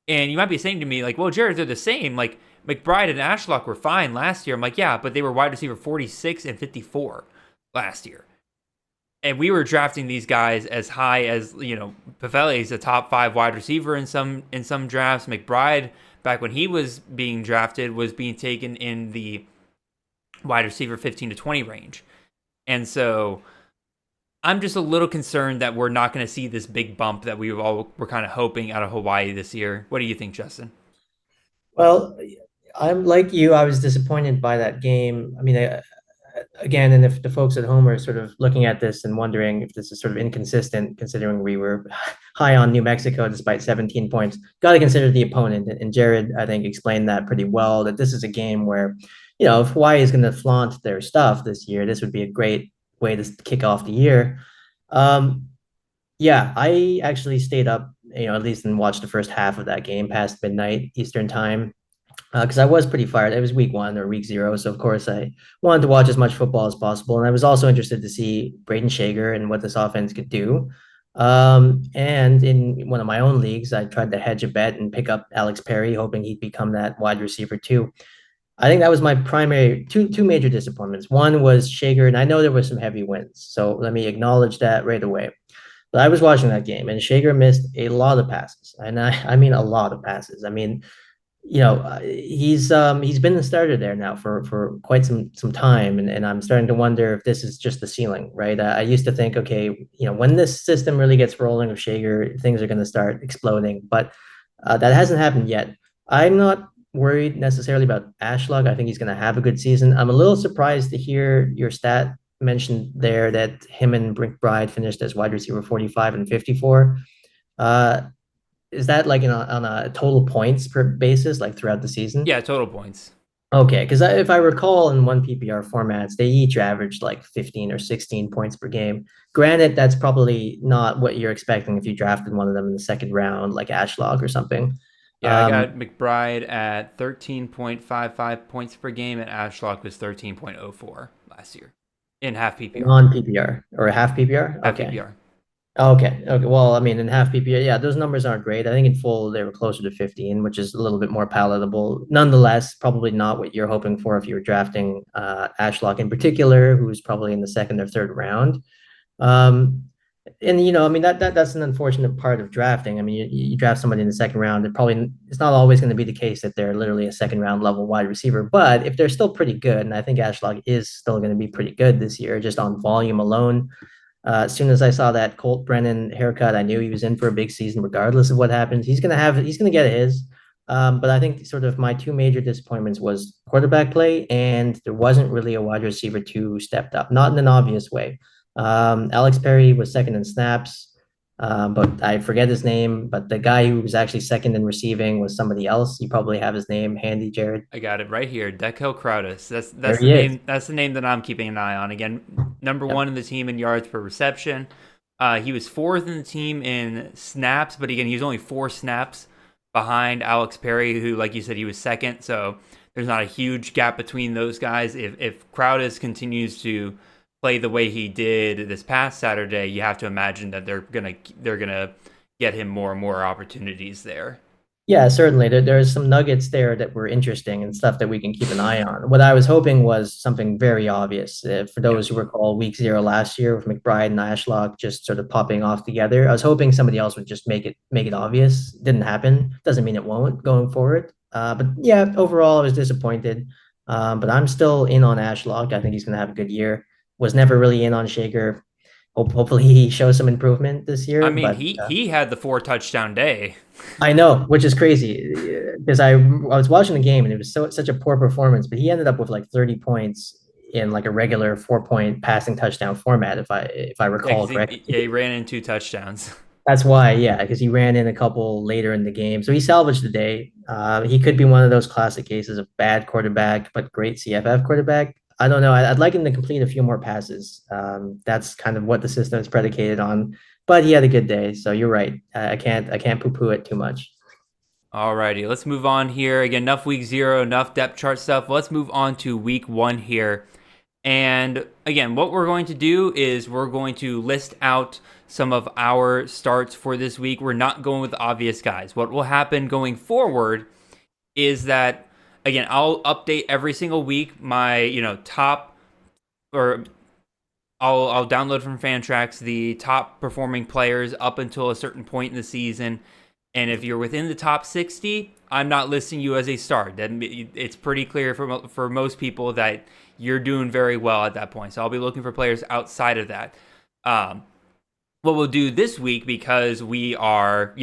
Speaker 1: And you might be saying to me, well, Jared, they're the same. McBride and Ashlock were fine last year. I'm like, yeah, but they were wide receiver 46 and 54 last year. And we were drafting these guys as high as, Pefele is a top 5 wide receiver in some drafts. McBride, back when he was being drafted, was being taken in the wide receiver 15 to 20 range. And so I'm just a little concerned that we're not going to see this big bump that we all were kind of hoping out of Hawaii this year. What do you think, Justin?
Speaker 3: Well, I'm like you. I was disappointed by that game. I mean, again, and if the folks at home are sort of looking at this and wondering if this is sort of inconsistent, considering we were high on New Mexico despite 17 points, got to consider the opponent. And Jared, I think, explained that pretty well, that this is a game where, if Hawaii is going to flaunt their stuff this year, this would be a great way to kick off the year. Yeah, I actually stayed up, at least and watched the first half of that game past midnight Eastern time, because I was pretty fired. It was week 1 or week 0, so of course I wanted to watch as much football as possible, and I was also interested to see Braden Shager and what this offense could do. And in one of my own leagues, I tried to hedge a bet and pick up Alex Perry, hoping he'd become that wide receiver too. I think that was my primary two major disappointments. One was Shager, and I know there were some heavy wins, so let me acknowledge that right away. But I was watching that game, and Shager missed a lot of passes, and I mean a lot of passes. I mean, he's been the starter there now for quite some time, and I'm starting to wonder if this is just the ceiling, right? I used to think, okay, when this system really gets rolling with Shager, things are going to start exploding, but that hasn't happened yet. I'm not worried necessarily about Ashlock. I think he's going to have a good season. I'm a little surprised to hear your stat mentioned there that him and McBride finished as wide receiver 45 and 54. Is that on a total points per basis, throughout the season?
Speaker 1: Yeah, total points.
Speaker 3: Okay, because if I recall, in one PPR formats, they each averaged 15 or 16 points per game. Granted, that's probably not what you're expecting if you drafted one of them in the second round, like Ashlock or something.
Speaker 1: Yeah, I got McBride at 13.55 points per game, and Ashlock was 13.04 last year in half PPR.
Speaker 3: Non PPR or half PPR?
Speaker 1: Half
Speaker 3: Okay.
Speaker 1: PPR.
Speaker 3: Okay. Okay. Well, I mean, in half PPR, yeah, those numbers aren't great. I think in full they were closer to 15, which is a little bit more palatable. Nonetheless, probably not what you're hoping for if you were drafting Ashlock in particular, who's probably in the second or third round. Um, and I mean that's an unfortunate part of drafting. I mean, you draft somebody in the second round, it's not always going to be the case that they're literally a second round level wide receiver. But if they're still pretty good, and I think Ashlock is still going to be pretty good this year, just on volume alone. As soon as I saw that Colt Brennan haircut, I knew he was in for a big season, regardless of what happens. He's gonna get his. But I think sort of my two major disappointments was quarterback play, and there wasn't really a wide receiver two stepped up, not in an obvious way. Alex Perry was second in snaps, but I forget his name. But the guy who was actually second in receiving was somebody else. You probably have his name handy, Jared.
Speaker 1: I got it right here. Dekel Crowdus.
Speaker 3: There
Speaker 1: That's the
Speaker 3: he is.
Speaker 1: name. That's the name that I'm keeping an eye on. Again, number
Speaker 3: Yep.
Speaker 1: one in the team in yards per reception. He was fourth in the team in snaps, but again, he was only 4 snaps behind Alex Perry, who, like you said, he was second. So there's not a huge gap between those guys. If Crowdus continues to play the way he did this past Saturday, you have to imagine that they're gonna get him more and more opportunities there.
Speaker 3: Yeah, certainly. There's some nuggets there that were interesting and stuff that we can keep an eye on. What I was hoping was something very obvious. For
Speaker 1: Yeah.
Speaker 3: those who recall week zero last year with McBride and Ashlock just sort of popping off together, I was hoping somebody else would just make it obvious. Didn't happen. Doesn't mean it won't going forward. But yeah, overall, I was disappointed. But I'm still in on Ashlock. I think he's going to have a good year. Was never really in on Shaker. Hopefully, he shows some improvement this
Speaker 1: I
Speaker 3: year.
Speaker 1: mean,
Speaker 3: But
Speaker 1: he had the 4 touchdown day.
Speaker 3: I know, which is crazy because I was watching the game and it was such a poor performance, but he ended up with like 30 points in like a regular 4 point passing touchdown format, if I
Speaker 1: Yeah,
Speaker 3: recall
Speaker 1: because he
Speaker 3: correctly.
Speaker 1: ran in 2 touchdowns.
Speaker 3: That's why, yeah, because he ran in a couple later in the game, so he salvaged the day. He could be one of those classic cases of bad quarterback but great CFF quarterback. I don't know. I'd like him to complete a few more passes. That's kind of what the system is predicated on. But he had a good day, so you're right. I can't poo-poo it too much.
Speaker 1: Alrighty, let's move on here. Again, enough week 0, enough depth chart stuff. Let's move on to week 1 here. And again, what we're going to do is we're going to list out some of our starts for this week. We're not going with obvious guys. What will happen going forward is that, again, I'll update every single week my, top, or I'll download from Fantrax the top performing players up until a certain point in the season. And if you're within the top 60, I'm not listing you as a start. Then it's pretty clear for most people that you're doing very well at that point. So I'll be looking for players outside of that. What we'll do this week, because we are,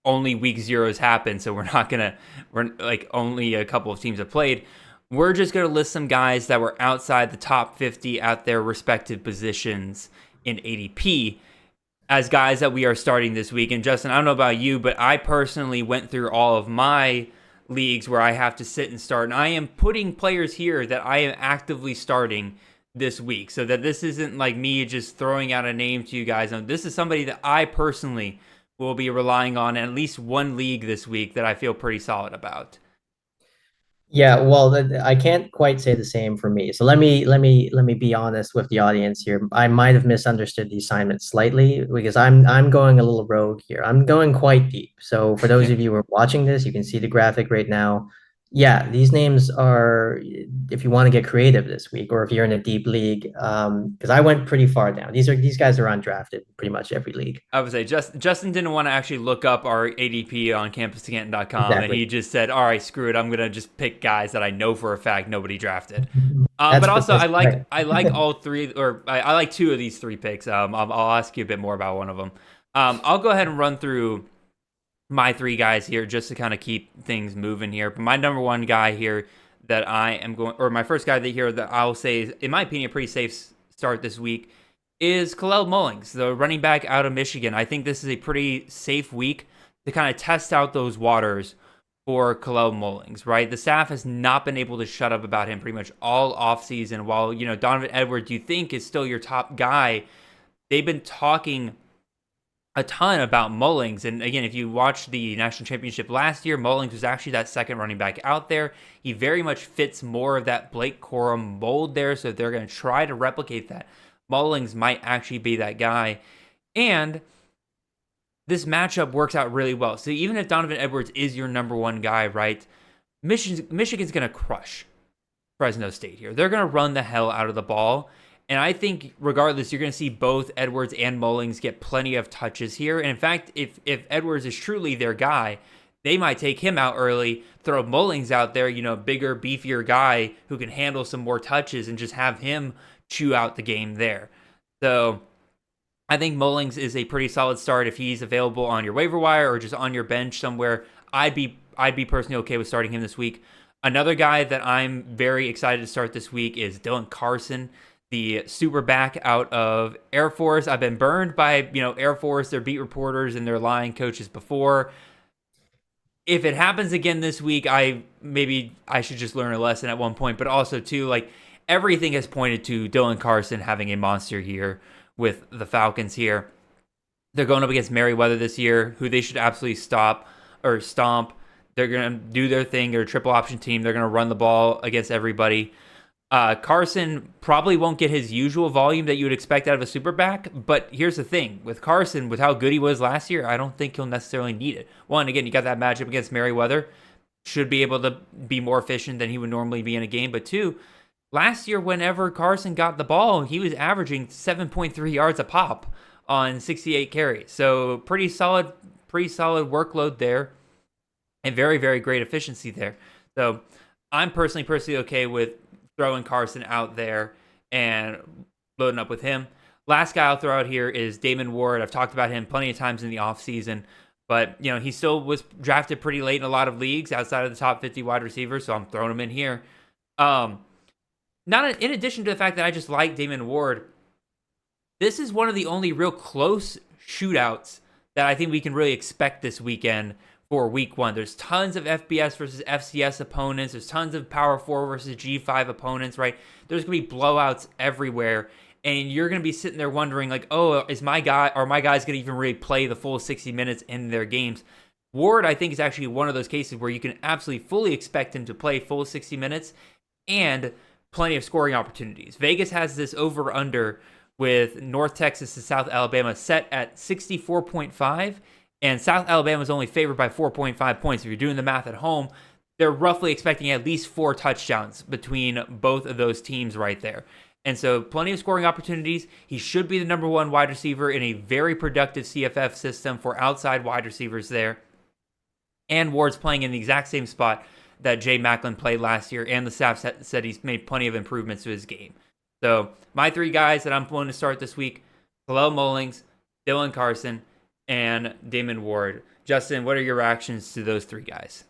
Speaker 1: only week 0's happened, so we're like only a couple of teams have played. We're just going to list some guys that were outside the top 50 at their respective positions in ADP as guys that we are starting this week. And Justin, I don't know about you, but I personally went through all of my leagues where I have to sit and start. And I am putting players here that I am actively starting this week, so that this isn't like me just throwing out a name to you guys. This is somebody that I personally will be relying on in at least one league this week that I feel pretty solid about.
Speaker 3: Yeah, well, I can't quite say the same for me. So let me be honest with the audience here. I might have misunderstood the assignment slightly because I'm going a little rogue here. I'm going quite deep. So for those
Speaker 1: Yeah.
Speaker 3: of you who are watching this, you can see the graphic right now. Yeah, these names are if you want to get creative this week, or if you're in a deep league, because I went pretty far down. These guys are undrafted pretty much every league.
Speaker 1: I would say Justin didn't want to actually look up our ADP on campus2canton.com, and
Speaker 3: Exactly.
Speaker 1: he just said, all right, screw it. I'm going to just pick guys that I know for a fact nobody drafted.
Speaker 3: That's
Speaker 1: But also,
Speaker 3: that's right.
Speaker 1: I like all three, or I like 2 of these 3 picks. I'll ask you a bit more about one of them. I'll go ahead and run through my 3 guys here just to kind of keep things moving here. But my number one guy here that I am going, or my first guy that I'll say is, in my opinion, a pretty safe start this week is Khalil Mullings, the running back out of Michigan. I think this is a pretty safe week to kind of test out those waters for Khalil Mullings, right? The staff has not been able to shut up about him pretty much all offseason. While, Donovan Edwards, you think is still your top guy, they've been talking a ton about Mullings. And again, if you watch the national championship last year, Mullings was actually that second running back out there. He very much fits more of that Blake Corum mold there. So if they're going to try to replicate that, Mullings might actually be that guy. And this matchup works out really well. So even if Donovan Edwards is your number one guy, right, Michigan's going to crush Fresno State here. They're going to run the hell out of the ball. And I think regardless, you're going to see both Edwards and Mullings get plenty of touches here. And in fact, if Edwards is truly their guy, they might take him out early, throw Mullings out there, bigger, beefier guy who can handle some more touches and just have him chew out the game there. So I think Mullings is a pretty solid start if he's available on your waiver wire or just on your bench somewhere. I'd be personally okay with starting him this week. Another guy that I'm very excited to start this week is Dylan Carson, the super back out of Air Force. I've been burned by, Air Force, their beat reporters and their line coaches before. If it happens again this week, I should just learn a lesson at one point. But also, too, like everything has pointed to Dylan Carson having a monster year with the Falcons here. They're going up against Merriweather this year, who they should absolutely stomp. They're going to do their thing. They're a triple option team. They're going to run the ball against everybody. Carson probably won't get his usual volume that you would expect out of a superback, but here's the thing. With Carson, with how good he was last year, I don't think he'll necessarily need it. One, again, you got that matchup against Merriweather. Should be able to be more efficient than he would normally be in a game. But two, last year, whenever Carson got the ball, he was averaging 7.3 yards a pop on 68 carries. So pretty solid workload there and very, very great efficiency there. So I'm personally okay with throwing Carson out there and loading up with him. Last guy I'll throw out here is Damon Ward. I've talked about him plenty of times in the offseason, but he still was drafted pretty late in a lot of leagues outside of the top 50 wide receivers, so I'm throwing him in here. In addition to the fact that I just like Damon Ward, this is one of the only real close shootouts that I think we can really expect this weekend for week one. There's tons of FBS versus FCS opponents. There's tons of Power 4 versus G5 opponents, right? There's going to be blowouts everywhere. And you're going to be sitting there wondering, like, oh, are my guys going to even really play the full 60 minutes in their games? Ward, I think, is actually one of those cases where you can absolutely fully expect him to play full 60 minutes and plenty of scoring opportunities. Vegas has this over-under with North Texas and South Alabama set at 64.5. And South Alabama is only favored by 4.5 points. If you're doing the math at home, they're roughly expecting at least 4 touchdowns between both of those teams right there. And so plenty of scoring opportunities. He should be the number one wide receiver in a very productive CFF system for outside wide receivers there. And Ward's playing in the exact same spot that Jay Macklin played last year, and the staff said he's made plenty of improvements to his game. So my 3 guys that I'm willing to start this week, Kalel Mullings, Dylan Carson, and Damon Ward. Justin, what are your reactions to those 3 guys?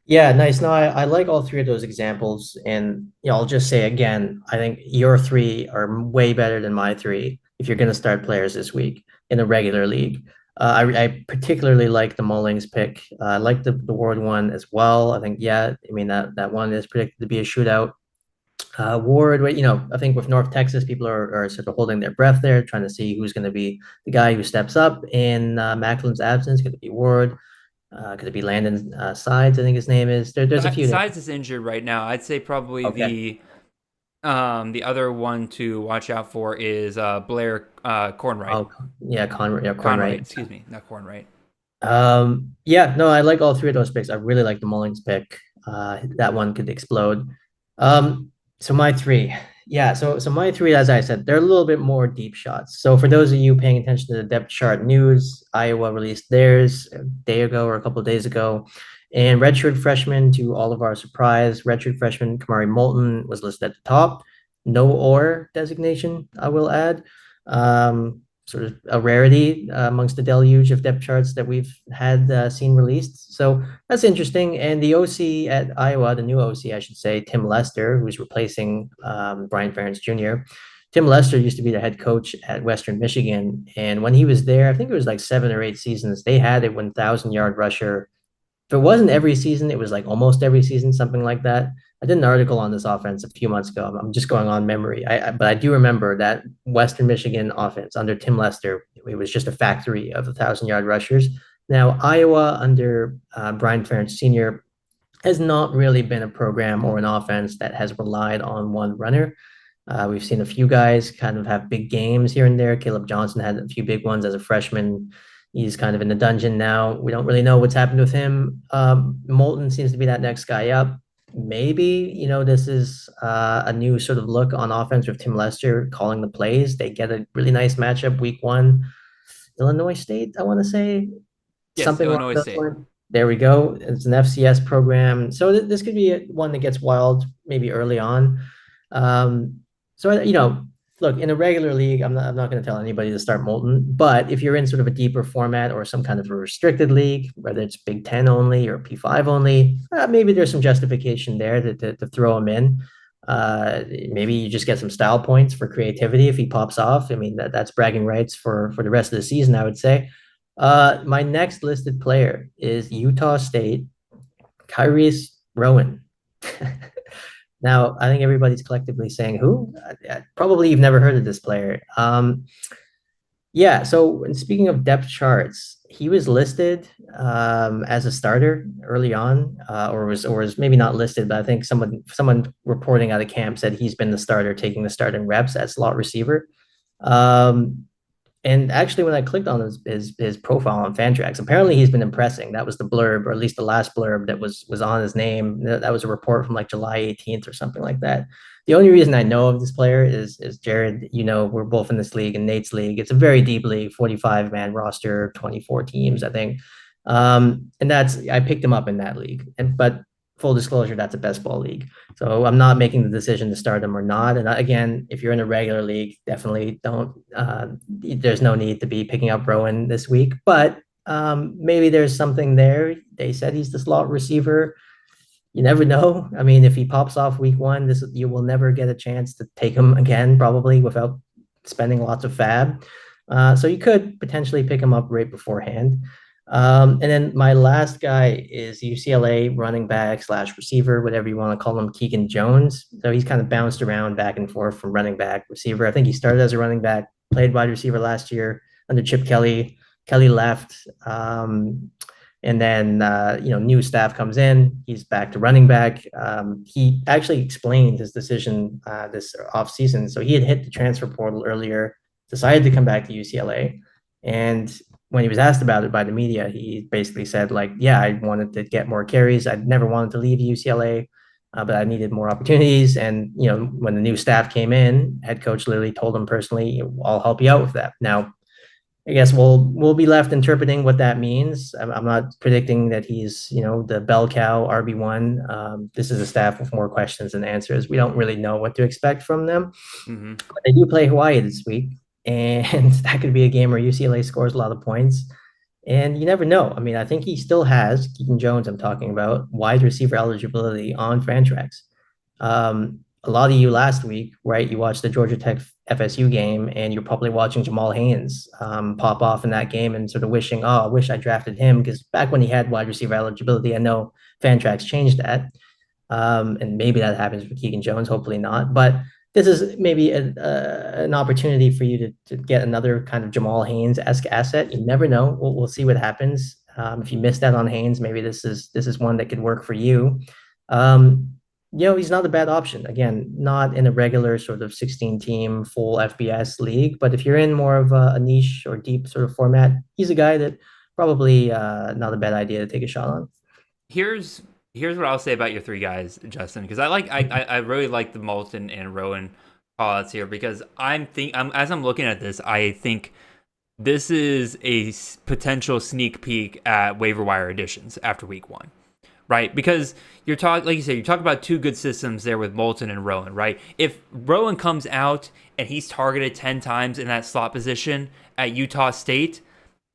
Speaker 3: Yeah, nice. No, I like all 3 of those examples. And I'll just say again, I think your 3 are way better than my 3 if you're going to start players this week in a regular league. I particularly like the Mullings pick. I like the Ward one as well. I think, that one is predicted to be a shootout. Ward, I think with North Texas, people are sort of holding their breath there, trying to see who's going to be the guy who steps up in Macklin's absence. Could it be Ward? Could it be Landon Sides? I think his name is. There's a few.
Speaker 1: Sides is injured right now. I'd say probably the other one to watch out for is Blair Cornwright.
Speaker 3: Oh, yeah, Cornwright.
Speaker 1: Excuse me, not Cornwright.
Speaker 3: I like all 3 of those picks. I really like the Mullings pick. That one could explode. So my 3, so my 3, as I said, they're a little bit more deep shots. So for those of you paying attention to the depth chart news, Iowa released theirs a day ago or a couple of days ago. And redshirt freshman, to all of our surprise, redshirt freshman Kamari Moulton was listed at the top. No or designation, I will add. Sort of a rarity amongst the deluge of depth charts that we've had seen released. So that's interesting. And the OC at Iowa, the new OC, I should say, Tim Lester, who's replacing Brian Ferentz Jr. Tim Lester used to be the head coach at Western Michigan. And when he was there, I think it was like 7 or 8 seasons, they had a 1,000-yard rusher. If it wasn't every season, it was like almost every season, something like that. I did an article on this offense a few months ago. I'm just going on memory. But I do remember that Western Michigan offense under Tim Lester, it was just a factory of 1,000-yard rushers. Now, Iowa under Brian Ferentz Sr. has not really been a program or an offense that has relied on one runner. We've seen a few guys kind of have big games here and there. Caleb Johnson had a few big ones as a freshman. He's kind of in the dungeon now. We don't really know what's happened with him. Moulton seems to be that next guy up. Maybe, this is a new sort of look on offense with Tim Lester calling the plays. They get a really nice matchup week one. Illinois State, I want to say
Speaker 1: Yes,
Speaker 3: something along
Speaker 1: Illinois
Speaker 3: those
Speaker 1: State.
Speaker 3: lines. There we go. It's an FCS program. So this could be one that gets wild maybe early on. Um, look, in a regular league, I'm not going to tell anybody to start Molten, but if you're in sort of a deeper format or some kind of a restricted league, whether it's Big Ten only or P5 only, maybe there's some justification there to throw him in. Maybe you just get some style points for creativity if he pops off. I mean, that's bragging rights for the rest of the season, I would say. My next listed player is Utah State, Kyrie's Rowan. Now, I think everybody's collectively saying who? Probably you've never heard of this player. Yeah, so speaking of depth charts, he was listed as a starter early on, or was maybe not listed, but I think someone reporting out of camp said he's been the starter, taking the starting reps at slot receiver. Um, and actually, when I clicked on his profile on Fantrax, apparently he's been impressing. That was the blurb, or at least the last blurb that was on his name. That was a report from like July 18th or something like that. The only reason I know of this player is Jared. We're both in this league and Nate's league. It's a very deep league, 45 man roster, 24 teams, I think. And I picked him up in that league. But full disclosure, that's a best ball league. So I'm not making the decision to start him or not. And again, if you're in a regular league, definitely don't. There's no need to be picking up Rowan this week, but maybe there's something there. They said he's the slot receiver. You never know. I mean, if he pops off week one, you will never get a chance to take him again, probably without spending lots of fab. So you could potentially pick him up right beforehand. And then my last guy is UCLA running back slash receiver, whatever you want to call him, Keegan Jones. So he's kind of bounced around back and forth from running back, receiver. I think he started as a running back, played wide receiver last year under Chip Kelly. Kelly left. And then, new staff comes in. He's back to running back. He actually explained his decision this offseason. So he had hit the transfer portal earlier, decided to come back to UCLA. And when he was asked about it by the media, he basically said, like, yeah, I wanted to get more carries. I never wanted to leave UCLA, but I needed more opportunities. And, when the new staff came in, head coach literally told him personally, I'll help you out with that. Now, I guess we'll be left interpreting what that means. I'm not predicting that he's, the bell cow RB1. This is a staff with more questions than answers. We don't really know what to expect from them.
Speaker 1: Mm-hmm.
Speaker 3: But they do play Hawaii this week, and that could be a game where UCLA scores a lot of points. And you never know. I mean, I think he still has Keaton Jones. I'm talking about wide receiver eligibility on Fantrax. A lot of you last week, right? You watched the Georgia Tech FSU game, and you're probably watching Jamal Haynes pop off in that game and sort of wishing, oh, I wish I drafted him, because back when he had wide receiver eligibility, I know Fantrax changed that. And maybe that happens with Keegan Jones, hopefully not. But this is maybe an opportunity for you to get another kind of Jamal Haynes-esque asset. You never know. We'll see what happens. If you missed out on Haynes, maybe this is one that could work for you. He's not a bad option. Again, not in a regular sort of 16-team full FBS league, but if you're in more of a niche or deep sort of format, he's a guy that probably not a bad idea to take a shot on.
Speaker 1: Here's what I'll say about your three guys, Justin, because I really like the Moulton and Rowan callouts here, because as I'm looking at this, I think this is a potential sneak peek at waiver wire additions after week one. Right, because like you said, you talk about two good systems there with Moulton and Rowan, right? If Rowan comes out and he's targeted 10 times in that slot position at Utah State,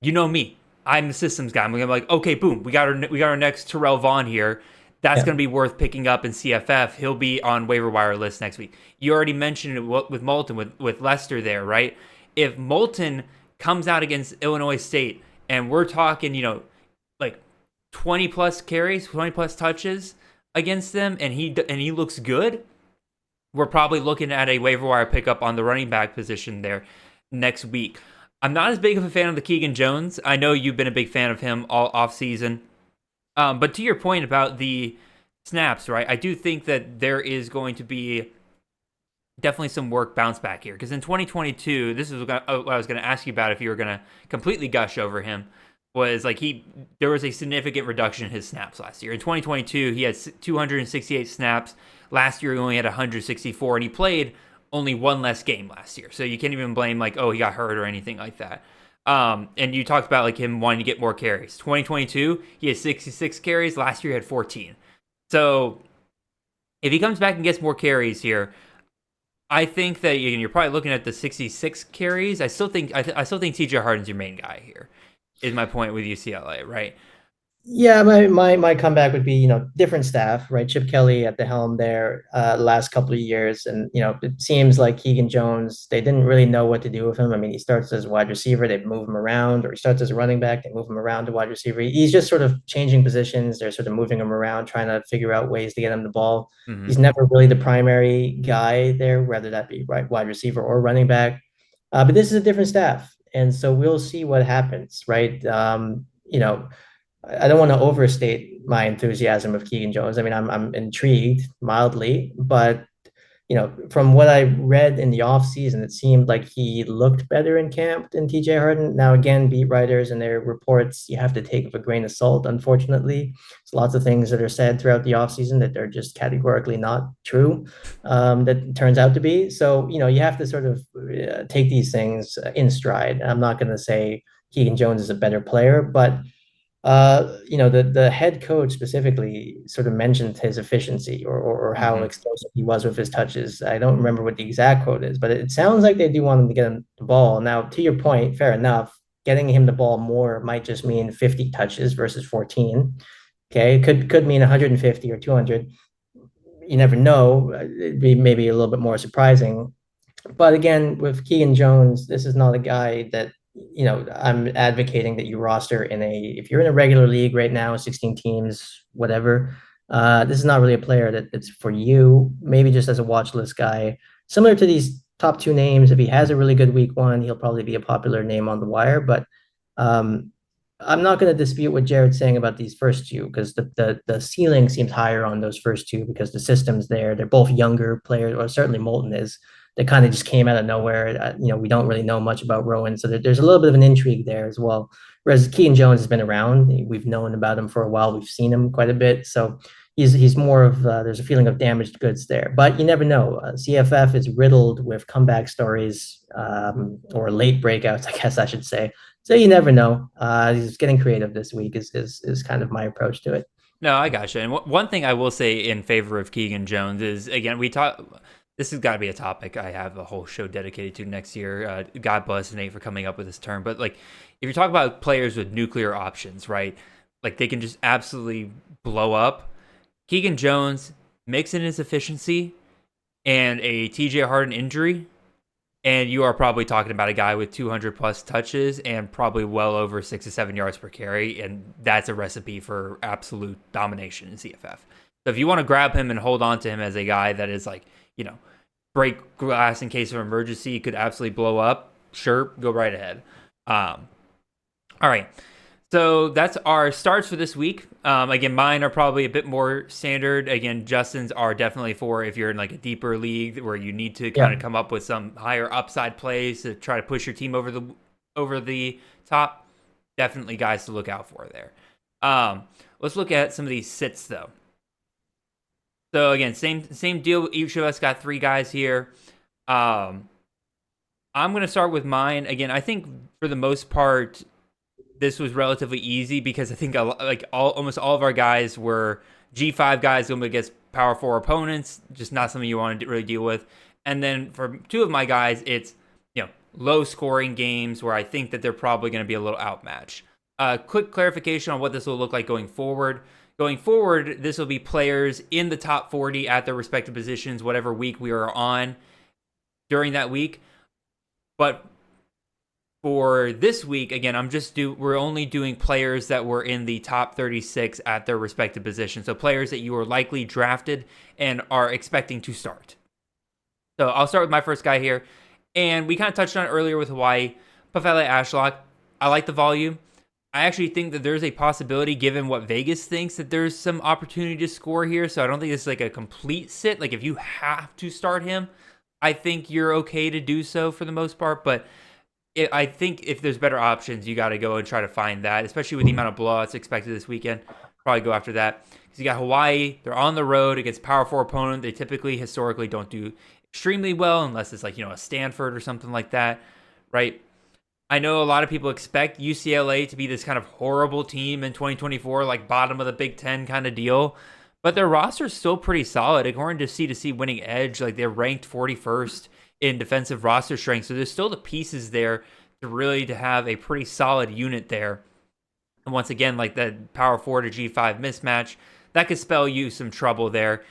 Speaker 1: you know me, I'm the systems guy. I'm gonna be like, okay, boom, we got our next Terrell Vaughn here. That's gonna be worth picking up in CFF. He'll be on waiver wire list next week. You already mentioned it with Moulton, with Lester there, right? If Moulton comes out against Illinois State and we're talking, like 20 plus carries, 20 plus touches against them, and he looks good, we're probably looking at a waiver wire pickup on the running back position there next week. I'm not as big of a fan of the Keegan Jones. I know you've been a big fan of him all off season. But to your point about the snaps, right? I do think that there is going to be definitely some work bounce back here. Because in 2022, this is what I was going to ask you about if you were going to completely gush over him. Was like there was a significant reduction in his snaps last year. In 2022, he had 268 snaps. Last year, he only had 164, and he played only one less game last year. So you can't even blame like, oh, he got hurt or anything like that. And you talked about like him wanting to get more carries. 2022, he had 66 carries. Last year, he had 14. So if he comes back and gets more carries here, I think that you're probably looking at the 66 carries. I still think TJ Harden's your main guy here. Is my point with UCLA, right?
Speaker 3: Yeah, my comeback would be, different staff, right? Chip Kelly at the helm there, last couple of years. And, it seems like Keegan Jones, they didn't really know what to do with him. I mean, he starts as a wide receiver, they move him around, or he starts as a running back, they move him around to wide receiver. He's just sort of changing positions. They're sort of moving him around, trying to figure out ways to get him the ball.
Speaker 1: Mm-hmm.
Speaker 3: He's never really the primary guy there, whether that be right wide receiver or running back. But this is a different staff. And so we'll see what happens, right? I don't want to overstate my enthusiasm of Keegan Jones. I mean, I'm intrigued mildly, but from what I read in the offseason, it seemed like he looked better in camp than TJ Harden. Now, again, beat writers and their reports you have to take with a grain of salt, unfortunately. There's lots of things that are said throughout the offseason that are just categorically not true, that turns out to be. So, you have to sort of take these things in stride. I'm not going to say Keegan Jones is a better player, but the head coach specifically sort of mentioned his efficiency or how
Speaker 1: Mm-hmm.
Speaker 3: explosive he was with his touches. I don't remember what the exact quote is, but it sounds like they do want him to get him the ball. Now, to your point, fair enough. Getting him the ball more might just mean 50 touches versus 14. Okay, could mean 150 or 200. You never know. It'd be maybe a little bit more surprising. But again, with Keegan Jones, this is not a guy that I'm advocating that you roster if you're in a regular league right now, 16 teams, whatever. This is not really a player that's for you. Maybe just as a watch list guy, similar to these top two names. If he has a really good week one, he'll probably be a popular name on the wire. But um, I'm not going to dispute what Jared's saying about these first two because the ceiling seems higher on those first two because the system's there. They're both younger players, or certainly Moulton is. That kind of just came out of nowhere. We don't really know much about Rowan, so there's a little bit of an intrigue there as well. Whereas Keaton Jones has been around, we've known about him for a while, we've seen him quite a bit, so he's more of there's a feeling of damaged goods there. But you never know. CFF is riddled with comeback stories or late breakouts, I guess I should say. So you never know. He's getting creative this week is kind of my approach to it.
Speaker 1: No, I gotcha. And one thing I will say in favor of Keegan Jones is, again, this has got to be a topic I have a whole show dedicated to next year. God bless Nate for coming up with this term. But like, if you talk about players with nuclear options, right? Like they can just absolutely blow up. Keegan Jones, mix in his efficiency and a TJ Harden injury, and you are probably talking about a guy with 200 plus touches and probably well over 6 to 7 yards per carry. And that's a recipe for absolute domination in CFF. So if you want to grab him and hold on to him as a guy that is like, break glass in case of emergency, could absolutely blow up, sure, go right ahead. All right. So that's our starts for this week. Again, mine are probably a bit more standard. Again, Justin's are definitely for if you're in like a deeper league where you need to kind of come up with some higher upside plays to try to push your team over the top. Definitely guys to look out for there. Let's look at some of these sits though. So again, same deal. Each of us got 3 guys here. I'm going to start with mine. Again, I think for the most part, this was relatively easy because I think almost all of our guys were G5 guys going against Power 4 opponents, just not something you want to really deal with. And then for 2 of my guys, it's low scoring games where I think that they're probably going to be a little outmatched. Quick clarification on what this will look like going forward. Going forward, this will be players in the top 40 at their respective positions, whatever week we are on during that week. But for this week, again, we're only doing players that were in the top 36 at their respective positions. So players that you were likely drafted and are expecting to start. So I'll start with my first guy here. And we kind of touched on it earlier with Hawaii. Pafele Ashlock. I like the volume. I actually think that there's a possibility, given what Vegas thinks, that there's some opportunity to score here. So I don't think it's like a complete sit. Like if you have to start him, I think you're okay to do so for the most part, but I think if there's better options, you got to go and try to find that, especially with the amount of blowouts expected this weekend. Probably go after that because you got Hawaii. They're on the road against power four opponent. They typically, historically, don't do extremely well unless it's like a Stanford or something like that, right? I know a lot of people expect UCLA to be this kind of horrible team in 2024, like bottom of the Big Ten kind of deal. But their roster is still pretty solid. According to C2C Winning Edge, like they're ranked 41st in defensive roster strength. So there's still the pieces there to have a pretty solid unit there. And once again, like that power 4 to G5 mismatch, that could spell you some trouble there.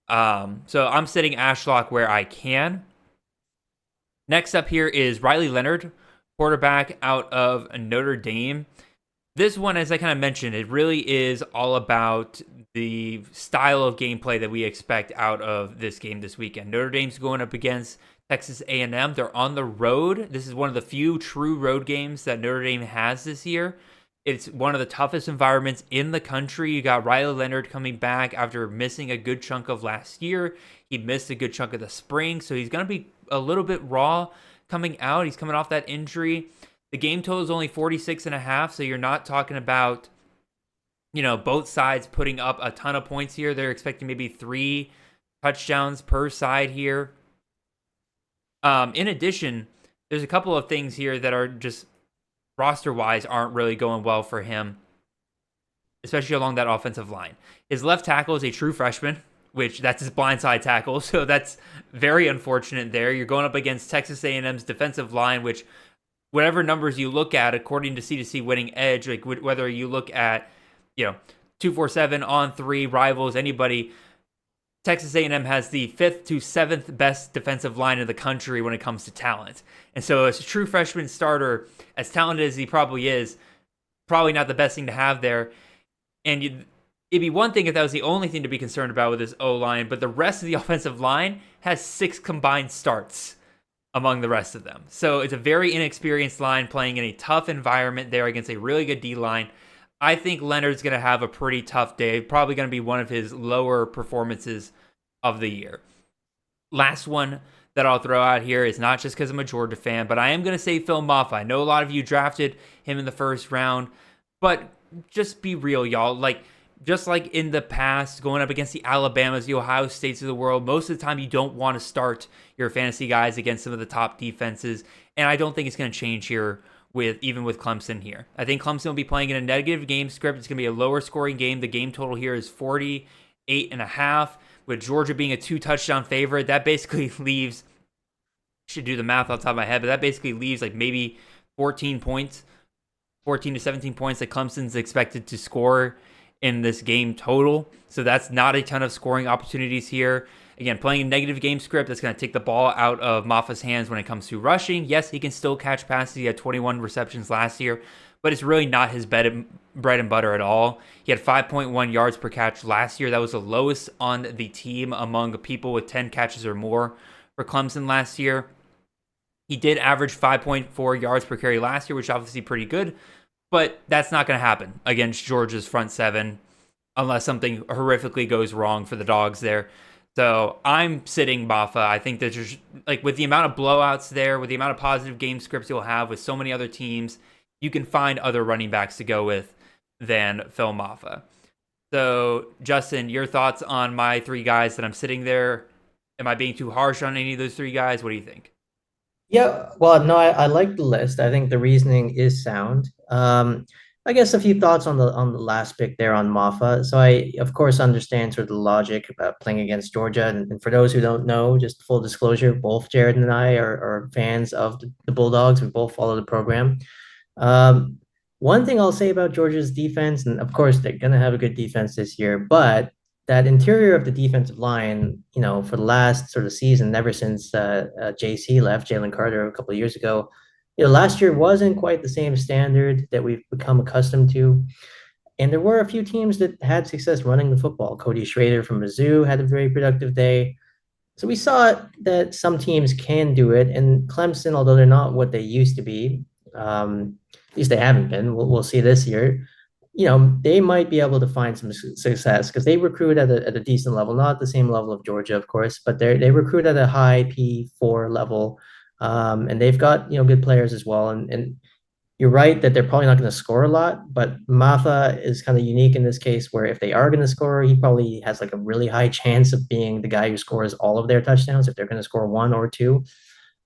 Speaker 1: So I'm sitting Ashlock where I can. Next up here is Riley Leonard, quarterback out of Notre Dame. This one, as I kind of mentioned, it really is all about the style of gameplay that we expect out of this game this weekend. Notre Dame's going up against Texas A&M. They're on the road. This is one of the few true road games that Notre Dame has this year. It's one of the toughest environments in the country. You got Riley Leonard coming back after missing a good chunk of last year. He missed a good chunk of the spring, so he's going to be a little bit raw coming out. He's coming off that injury. The game total is only 46.5, so you're not talking about, both sides putting up a ton of points here. They're expecting maybe 3 touchdowns per side here. In addition, there's a couple of things here that are just roster-wise aren't really going well for him, especially along that offensive line. His left tackle is a true freshman, which that's his blindside tackle, so that's very unfortunate there. You're going up against Texas A&M's defensive line, which whatever numbers you look at, according to C2C Winning Edge, like whether you look at 247 on 3 rivals, anybody, Texas A&M has the 5th to 7th best defensive line in the country when it comes to talent. And so as a true freshman starter, as talented as he probably is, probably not the best thing to have there. And it'd be one thing if that was the only thing to be concerned about with his O-line, but the rest of the offensive line has 6 combined starts among the rest of them. So it's a very inexperienced line playing in a tough environment there against a really good D-line. I think Leonard's going to have a pretty tough day. Probably going to be one of his lower performances of the year. Last one that I'll throw out here is not just because I'm a Georgia fan, but I am going to say Phil Maffa. I know a lot of you drafted him in the first round, but just be real, y'all. Just like in the past, going up against the Alabamas, the Ohio States of the world, most of the time you don't want to start your fantasy guys against some of the top defenses, and I don't think it's going to change here even with Clemson here. I think Clemson will be playing in a negative game script. It's going to be a lower scoring game. The game total here is 48.5, with Georgia being a 2-touchdown favorite. That basically leaves, I should do the math off the top of my head, but that basically leaves like maybe 14 to 17 points that Clemson's expected to score in this game total. So that's not a ton of scoring opportunities here. Again, playing a negative game script, that's going to take the ball out of Maffa's hands when it comes to rushing. Yes, he can still catch passes. He had 21 receptions last year, but it's really not his bread and butter at all. He had 5.1 yards per catch last year. That was the lowest on the team among people with 10 catches or more for Clemson last year. He did average 5.4 yards per carry last year, which is obviously pretty good, but that's not going to happen against Georgia's front seven unless something horrifically goes wrong for the Dogs there. So I'm sitting Maffa. I think that just with the amount of blowouts there, with the amount of positive game scripts you'll have with so many other teams, you can find other running backs to go with than Phil Maffa. So Justin, your thoughts on my 3 guys that I'm sitting there? Am I being too harsh on any of those 3 guys? What do you think?
Speaker 3: Yeah, well, no, I like the list. I think the reasoning is sound. I guess a few thoughts on the last pick there on Maffa. So I, of course, understand sort of the logic about playing against Georgia. And for those who don't know, just full disclosure, both Jared and I are fans of the Bulldogs. We both follow the program. Um, One thing I'll say about Georgia's defense, and of course they're gonna have a good defense this year, but that interior of the defensive line, for the last sort of season, ever since JC left, Jalen Carter, a couple of years ago, last year wasn't quite the same standard that we've become accustomed to. And there were a few teams that had success running the football. Cody Schrader from Mizzou had a very productive day. So we saw that some teams can do it. And Clemson, although they're not what they used to be, at least they haven't been, we'll see this year. they might be able to find some success because they recruit at a decent level, not the same level of Georgia, of course, but they recruit at a high P4 level. And they've got, good players as well. And you're right that they're probably not going to score a lot, but Matha is kind of unique in this case where if they are going to score, he probably has like a really high chance of being the guy who scores all of their touchdowns if they're going to score one or two.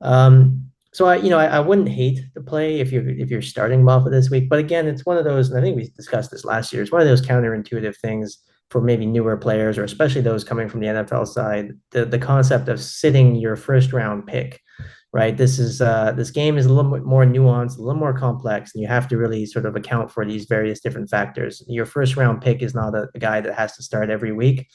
Speaker 3: So I wouldn't hate the play if you're starting Maffa this week, but again, it's one of those, and I think we discussed this last year. It's one of those counterintuitive things for maybe newer players, or especially those coming from the NFL side. The concept of sitting your first round pick, right? This game is a little bit more nuanced, a little more complex, and you have to really sort of account for these various different factors. Your first round pick is not a guy that has to start every week.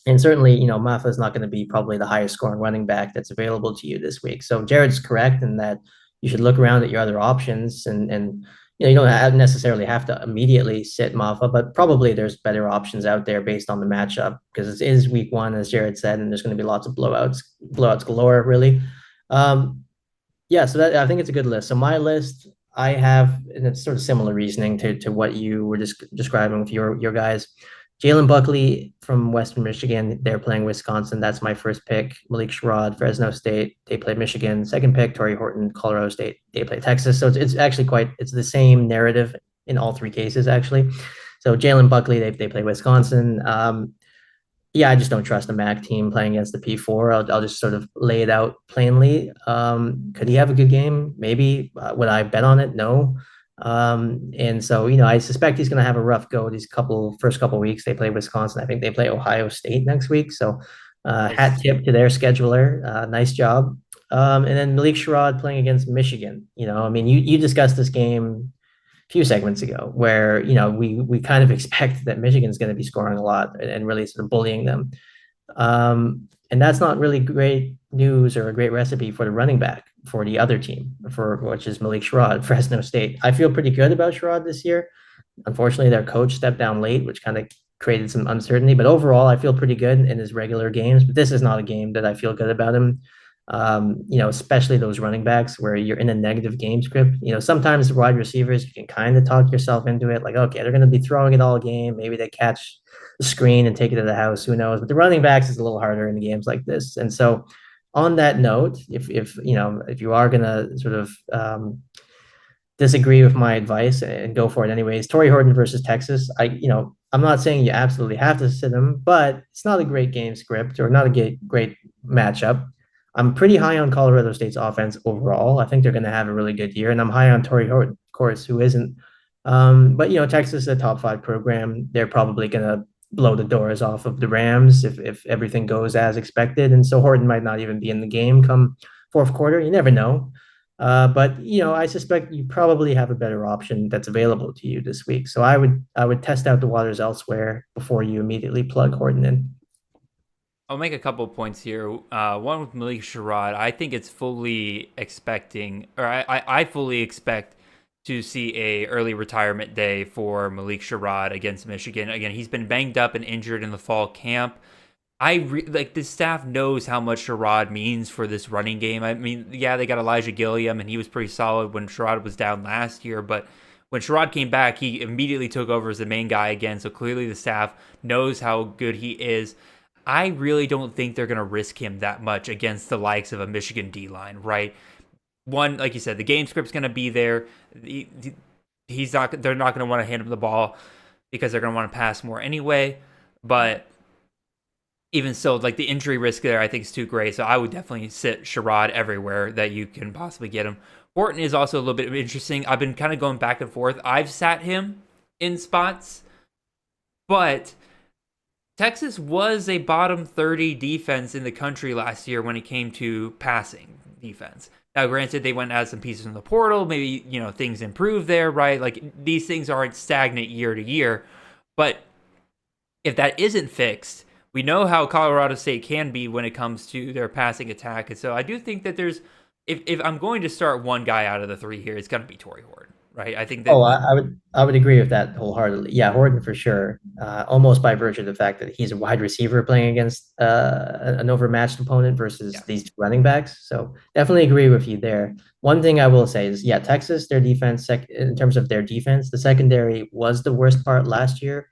Speaker 3: And certainly, Mafa is not going to be probably the highest scoring running back that's available to you this week. So Jared's correct in that you should look around at your other options and you don't necessarily have to immediately sit Mafa, but probably there's better options out there based on the matchup because it is week one, as Jared said, and there's going to be lots of blowouts galore, really. Um, yeah, so I think it's a good list. So my list, I have, and it's sort of similar reasoning to what you were just describing with your guys. Jalen Buckley from Western Michigan, they're playing Wisconsin. That's my first pick. Malik Sherrod, Fresno State, they play Michigan. Second pick, Torrey Horton, Colorado State, they play Texas. So it's actually it's the same narrative in all three cases, actually. So Jalen Buckley, they play Wisconsin. Yeah, I just don't trust the MAC team playing against the P4. I'll just sort of lay it out plainly. Could he have a good game? Maybe. Would I bet on it? No. And so, I suspect he's going to have a rough go these first couple weeks. They play Wisconsin. I think they play Ohio State next week. So, hat
Speaker 1: Nice.
Speaker 3: tip to their scheduler. Nice job. And then Malik Sherrod playing against Michigan. I mean, you discussed this game few segments ago where we kind of expect that Michigan's going to be scoring a lot and really sort of bullying them. And that's not really great news or a great recipe for the running back for the other team, for which is Malik Sherrod, Fresno State. I feel pretty good about Sherrod this year. Unfortunately, their coach stepped down late, which kind of created some uncertainty. But overall, I feel pretty good in his regular games. But this is not a game that I feel good about him. Especially those running backs where you're in a negative game script. Sometimes the wide receivers, you can kind of talk yourself into it, like, okay, they're going to be throwing it all game. Maybe they catch the screen and take it to the house. Who knows? But the running backs is a little harder in games like this. And so, on that note, if you are going to sort of disagree with my advice and go for it anyways, Torrey Horton versus Texas, I'm not saying you absolutely have to sit him, but it's not a great game script or not a great matchup. I'm pretty high on Colorado State's offense overall. I think they're going to have a really good year, and I'm high on Torrey Horton, of course, who isn't. But Texas is a top five program. They're probably going to blow the doors off of the Rams if everything goes as expected, and so Horton might not even be in the game come fourth quarter. You never know. But I suspect you probably have a better option that's available to you this week. So I would test out the waters elsewhere before you immediately plug Horton in.
Speaker 1: I'll make a couple of points here. One with Malik Sherrod, I think it's fully expecting, or I fully expect to see a early retirement day for Malik Sherrod against Michigan. Again, he's been banged up and injured in the fall camp. Like the staff knows how much Sherrod means for this running game. I mean, yeah, they got Elijah Gilliam, and he was pretty solid when Sherrod was down last year, but when Sherrod came back, he immediately took over as the main guy again. So clearly the staff knows how good he is. I really don't think they're going to risk him that much against the likes of a Michigan D-line, right? One, like you said, the game script's going to be there. They're not going to want to hand him the ball because they're going to want to pass more anyway. But even so, like the injury risk there, I think is too great. So I would definitely sit Sherrod everywhere that you can possibly get him. Horton is also a little bit interesting. I've been kind of going back and forth. I've sat him in spots, but Texas was a bottom 30 defense in the country last year when it came to passing defense. Now, granted, they went and added some pieces in the portal. Maybe, things improved there, right? Like, these things aren't stagnant year to year. But if that isn't fixed, we know how Colorado State can be when it comes to their passing attack. And so I do think that if I'm going to start one guy out of the three here, it's going to be Torrey Horton, right? I think
Speaker 3: Oh,
Speaker 1: that
Speaker 3: I would agree with that wholeheartedly. Yeah, Horton for sure. Almost by virtue of the fact that he's a wide receiver playing against an overmatched opponent versus
Speaker 1: yeah,
Speaker 3: these two running backs. So definitely agree with you there. One thing I will say is, yeah, Texas, their defense, in terms of their defense, the secondary was the worst part last year,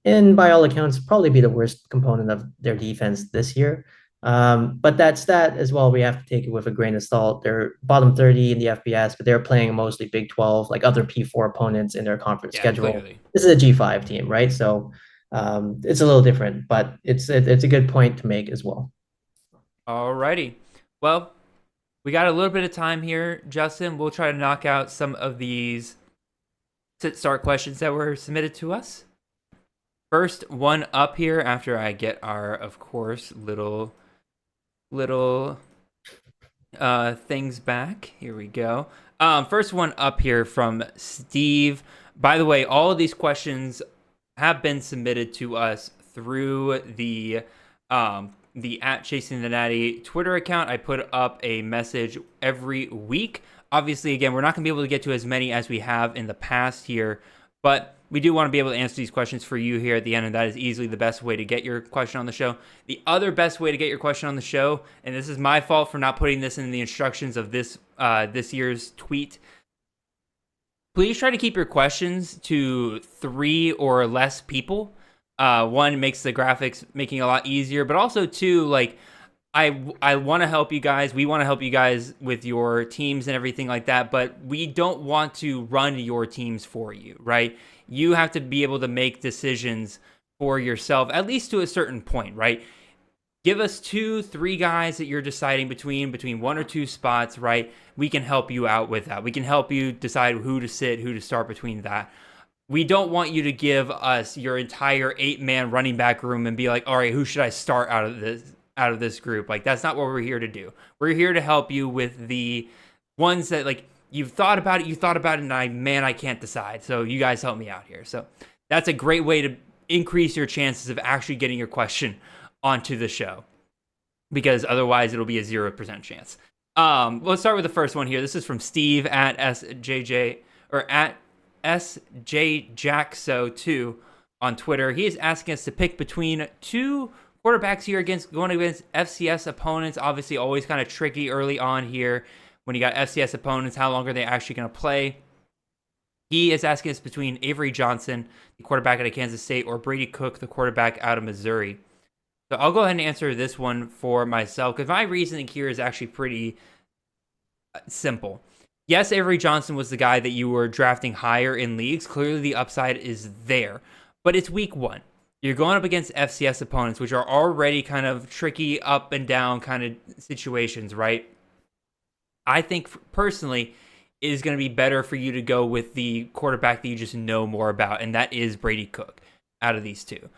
Speaker 3: and by all accounts, probably be the worst component of their defense this year. But that stat as well, we have to take it with a grain of salt. They're bottom 30 in the FBS, but they're playing mostly Big 12, like other P4 opponents in their conference
Speaker 1: yeah,
Speaker 3: schedule.
Speaker 1: clearly.
Speaker 3: This is a G5 team, right? So it's a little different, but it's a good point to make as well.
Speaker 1: Alrighty. Well, we got a little bit of time here, Justin. We'll try to knock out some of these sit start questions that were submitted to us. First one up here after I get our, of course, little things back. Here we go. First one up here from Steve. By the way, all of these questions have been submitted to us through the at Chasing the Natty Twitter account. I put up a message every week. Obviously, again, we're not going to be able to get to as many as we have in the past here, but we do want to be able to answer these questions for you here at the end, and that is easily the best way to get your question on the show. The other best way to get your question on the show, and this is my fault for not putting this in the instructions of this year's tweet, please try to keep your questions to 3 or less people. One, makes the graphics making it a lot easier, but also two, like, I want to help you guys. We want to help you guys with your teams and everything like that, but we don't want to run your teams for you, right? You have to be able to make decisions for yourself, at least to a certain point, right? Give us 2-3 guys that you're deciding between 1 or 2 spots, right? We can help you out with that. We can help you decide who to sit, who to start between that. We don't want you to give us your entire 8-man running back room and be like, all right, who should I start out of this group? Like, that's not what we're here to do. We're here to help you with the ones that, like, you've thought about it, and I can't decide. So you guys help me out here. So that's a great way to increase your chances of actually getting your question onto the show, because otherwise it'll be a 0% chance. Let's start with the first one here. This is from Steve at SJJ or at SJJackso2 on Twitter. He is asking us to pick between 2 quarterbacks here going against FCS opponents. Obviously, always kind of tricky early on here when you got FCS opponents. How long are they actually going to play? He is asking us between Avery Johnson, the quarterback out of Kansas State, or Brady Cook, the quarterback out of Missouri. So I'll go ahead and answer this one for myself, because my reasoning here is actually pretty simple. Yes, Avery Johnson was the guy that you were drafting higher in leagues. Clearly, the upside is there, but it's week 1. You're going up against FCS opponents, which are already kind of tricky up and down kind of situations, right? I think personally it is going to be better for you to go with the quarterback that you just know more about, and that is Brady Cook out of these two.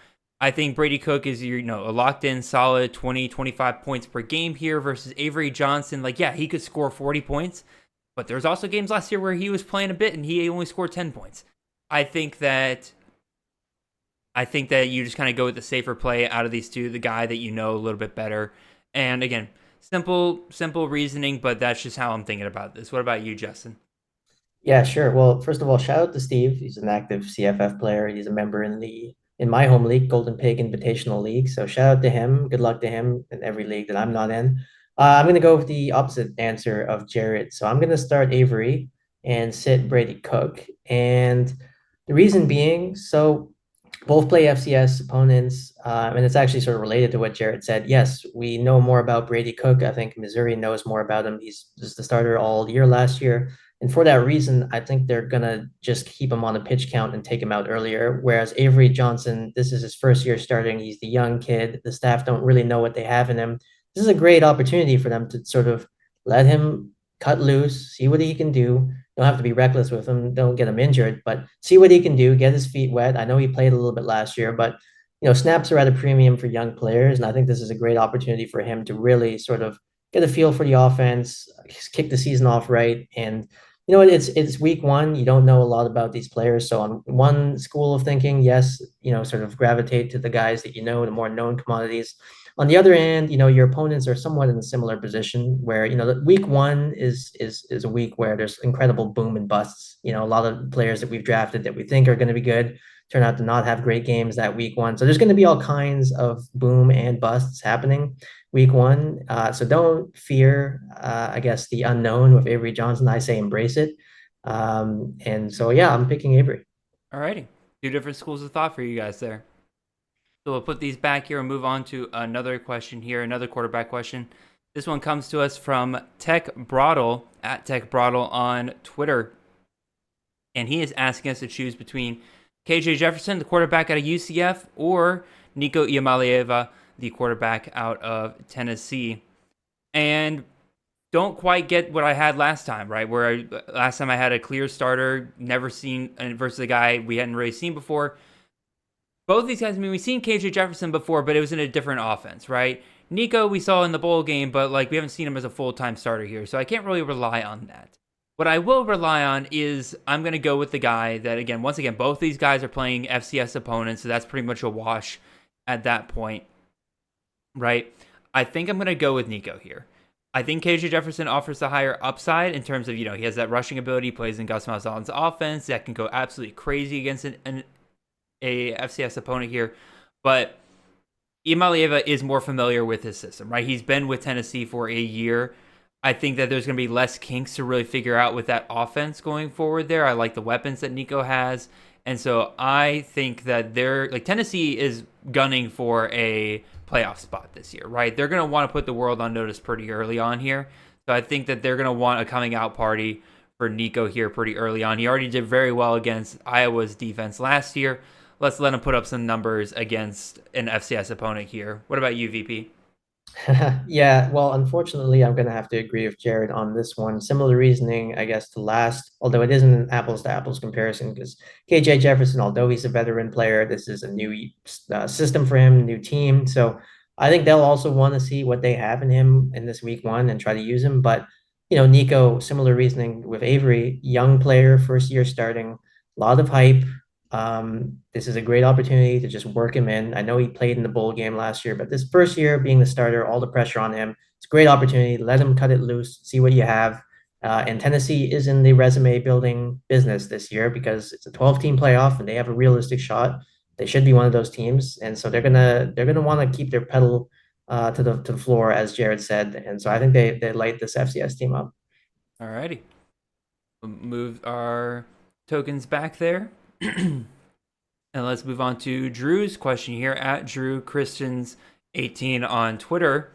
Speaker 1: I think Brady Cook is a locked-in, solid 20, 25 points per game here versus Avery Johnson. Like, yeah, he could score 40 points, but there's also games last year where he was playing a bit and he only scored 10 points. I think that you just kind of go with the safer play out of these two, the guy that you know a little bit better. And again, simple reasoning, but that's just how I'm thinking about this. What about you, Justin?
Speaker 3: Yeah, sure. Well, first of all, shout out to Steve. He's an active CFF player. He's a member in my home league, Golden Pig Invitational League. So shout out to him. Good luck to him in every league that I'm not in. I'm going to go with the opposite answer of Jared. So I'm going to start Avery and sit Brady Cook. And the reason being, so both play FCS opponents, and it's actually sort of related to what Jared said. Yes, we know more about Brady Cook. I think Missouri knows more about him. He's just the starter all year last year. And for that reason, I think they're going to just keep him on the pitch count and take him out earlier. Whereas Avery Johnson, this is his first year starting. He's the young kid. The staff don't really know what they have in him. This is a great opportunity for them to sort of let him cut loose, see what he can do. Don't have to be reckless with him. Don't get him injured, but see what he can do, get his feet wet. I know he played a little bit last year, but snaps are at a premium for young players. And I think this is a great opportunity for him to really sort of get a feel for the offense, kick the season off right. And it's week 1. You don't know a lot about these players. So on one school of thinking, yes, sort of gravitate to the guys that the more known commodities. On the other hand, your opponents are somewhat in a similar position where, the week one is a week where there's incredible boom and busts. A lot of players that we've drafted that we think are going to be good turn out to not have great games that week one. So there's going to be all kinds of boom and busts happening week one. So don't fear, I guess, the unknown with Avery Johnson. I say embrace it. And so, yeah, I'm picking Avery.
Speaker 1: Alrighty. Two different schools of thought for you guys there. So we'll put these back here and move on to another question here, another quarterback question. This one comes to us from Tech Broddle, at Tech Broddle on Twitter. And he is asking us to choose between KJ Jefferson, the quarterback out of UCF, or Nico Iamaleava, the quarterback out of Tennessee. And don't quite get what I had last time, right? Last time I had a clear starter, never seen, versus a guy we hadn't really seen before. Both these guys, I mean, we've seen KJ Jefferson before, but it was in a different offense, right? Nico, we saw in the bowl game, but we haven't seen him as a full-time starter here, so I can't really rely on that. What I will rely on is I'm going to go with the guy that, once again, both these guys are playing FCS opponents, so that's pretty much a wash at that point, right? I think I'm going to go with Nico here. I think KJ Jefferson offers the higher upside in terms of, he has that rushing ability, plays in Gus Malzahn's offense that can go absolutely crazy against a FCS opponent here. But Iamaleava is more familiar with his system, right? He's been with Tennessee for a year. I think that there's going to be less kinks to really figure out with that offense going forward there. I like the weapons that Nico has. And so I think that Tennessee is gunning for a playoff spot this year, right? They're going to want to put the world on notice pretty early on here. So I think that they're going to want a coming out party for Nico here pretty early on. He already did very well against Iowa's defense last year. Let's let him put up some numbers against an FCS opponent here. What about you, VP?
Speaker 3: Yeah, well, unfortunately, I'm going to have to agree with Jared on this one. Similar reasoning, I guess, to last, although it isn't an apples to apples comparison because KJ Jefferson, although he's a veteran player, this is a new system for him, new team. So I think they'll also want to see what they have in him in this week one and try to use him. But, Nico, similar reasoning with Avery, young player, first year starting, a lot of hype. This is a great opportunity to just work him in. I know he played in the bowl game last year, but this first year being the starter, all the pressure on him, it's a great opportunity. Let him cut it loose, see what you have. And Tennessee is in the resume building business this year because it's a 12-team playoff and they have a realistic shot. They should be one of those teams, and so they're gonna want to keep their pedal to the floor, as Jared said. And so I think they light this FCS team up.
Speaker 1: All righty. We'll move our tokens back there. And let's move on to Drew's question here at Drew Christians 18 on Twitter.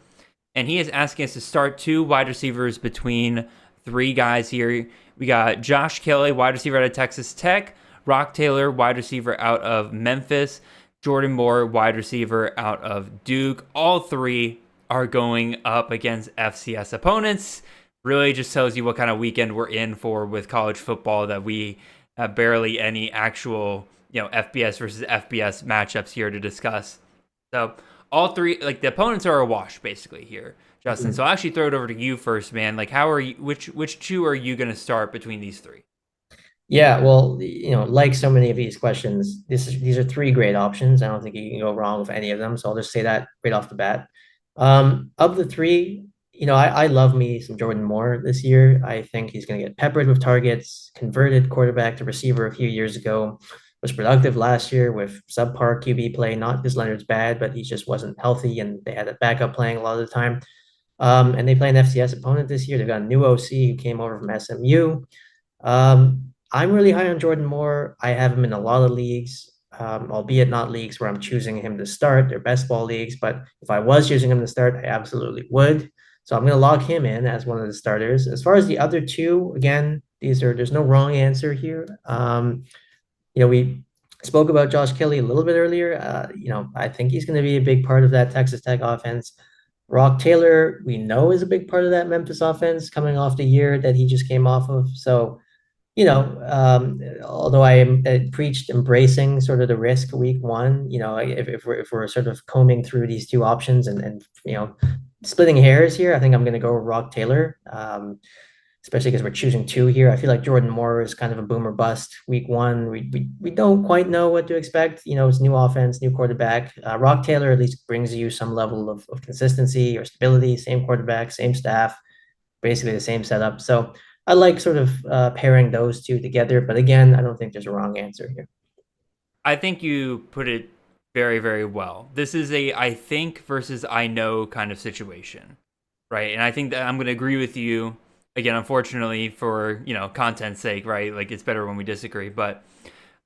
Speaker 1: And he is asking us to start two wide receivers between three guys here. We got Josh Kelly, wide receiver out of Texas Tech, Rock Taylor, wide receiver out of Memphis, Jordan Moore, wide receiver out of Duke. All three are going up against FCS opponents. Really just tells you what kind of weekend we're in for with college football, that we barely any actual, FBS versus FBS matchups here to discuss. So all three, the opponents are a wash basically here, Justin. So I'll actually throw it over to you first, man. How are you? Which two are you going to start between these three?
Speaker 3: Yeah, well, like so many of these questions, these are three great options. I don't think you can go wrong with any of them. So I'll just say that right off the bat. Of the three, I love me some Jordan Moore this year. I think he's going to get peppered with targets, converted quarterback to receiver a few years ago, was productive last year with subpar QB play. Not because Leonard's bad, but he just wasn't healthy, and they had a backup playing a lot of the time. And they play an FCS opponent this year. They've got a new OC who came over from SMU. I'm really high on Jordan Moore. I have him in a lot of leagues, albeit not leagues where I'm choosing him to start. They're best ball leagues, but if I was choosing him to start, I absolutely would. So I'm going to lock him in as one of the starters. As far as the other two, again, there's no wrong answer here. We spoke about Josh Kelly a little bit earlier. I think he's going to be a big part of that Texas Tech offense. Rock Taylor, we know, is a big part of that Memphis offense coming off the year that he just came off of. So, although I preached embracing sort of the risk week one, if we're sort of combing through these two options and splitting hairs here, I think I'm going to go with Rock Taylor. especially because we're choosing two here. I feel like Jordan Moore is kind of a boomer bust week one. We don't quite know what to expect. It's new offense, new quarterback. Rock Taylor at least brings you some level of consistency or stability. Same quarterback, same staff, basically the same setup. So I like sort of pairing those two together. But again, I don't think there's a wrong answer here.
Speaker 1: I think you put it very, very well. This is a I think versus I know kind of situation, right? And I think that I'm going to agree with you. Again, unfortunately, for content's sake, right? Like it's better when we disagree, but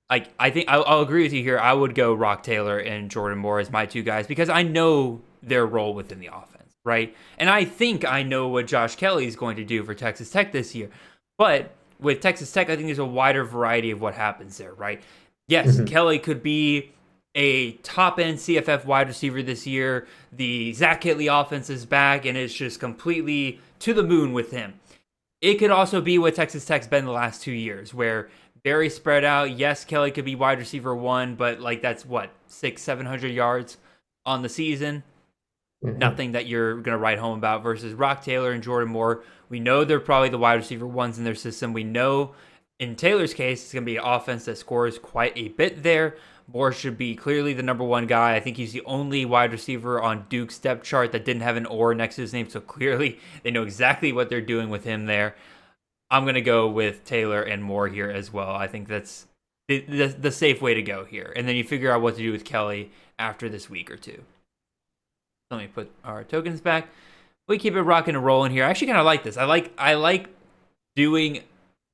Speaker 1: I think I'll agree with you here. I would go Rock Taylor and Jordan Moore as my two guys because I know their role within the offense, right? And I think I know what Josh Kelly is going to do for Texas Tech this year. But with Texas Tech, I think there's a wider variety of what happens there, right? Yes,
Speaker 3: Mhm.
Speaker 1: Kelly could be a top end CFF wide receiver this year. The Zach Kittley offense is back, and it's just completely to the moon with him. It could also be what Texas Tech's been the last 2 years, where very spread out. Yes, Kelly could be wide receiver one, but like that's what 600-700 yards on the season.
Speaker 3: Mhm.
Speaker 1: Nothing that you're gonna write home about. Versus Rock Taylor and Jordan Moore, we know they're probably the wide receiver ones in their system. We know in Taylor's case, it's gonna be an offense that scores quite a bit there. Moore should be clearly the number one guy. I think he's the only wide receiver on Duke's depth chart that didn't have an or next to his name, so clearly they know exactly what they're doing with him there. I'm going to go with Taylor and Moore here as well. I think that's the safe way to go here. And then you figure out what to do with Kelly after this week or two. Let me put our tokens back. We keep it rocking and rolling here. I actually kind of like this. I like doing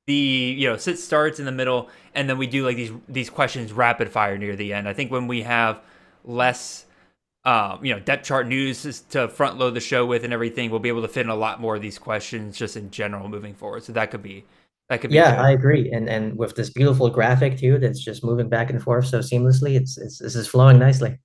Speaker 1: the sit starts in the middle, and then we do like these questions rapid fire near the end. I think when we have less depth chart news to front load the show with and everything, we'll be able to fit in a lot more of these questions just in general moving forward. So that could be
Speaker 3: Yeah,
Speaker 1: good.
Speaker 3: I agree. And with this beautiful graphic too, that's just moving back and forth so seamlessly, it's this is flowing nicely.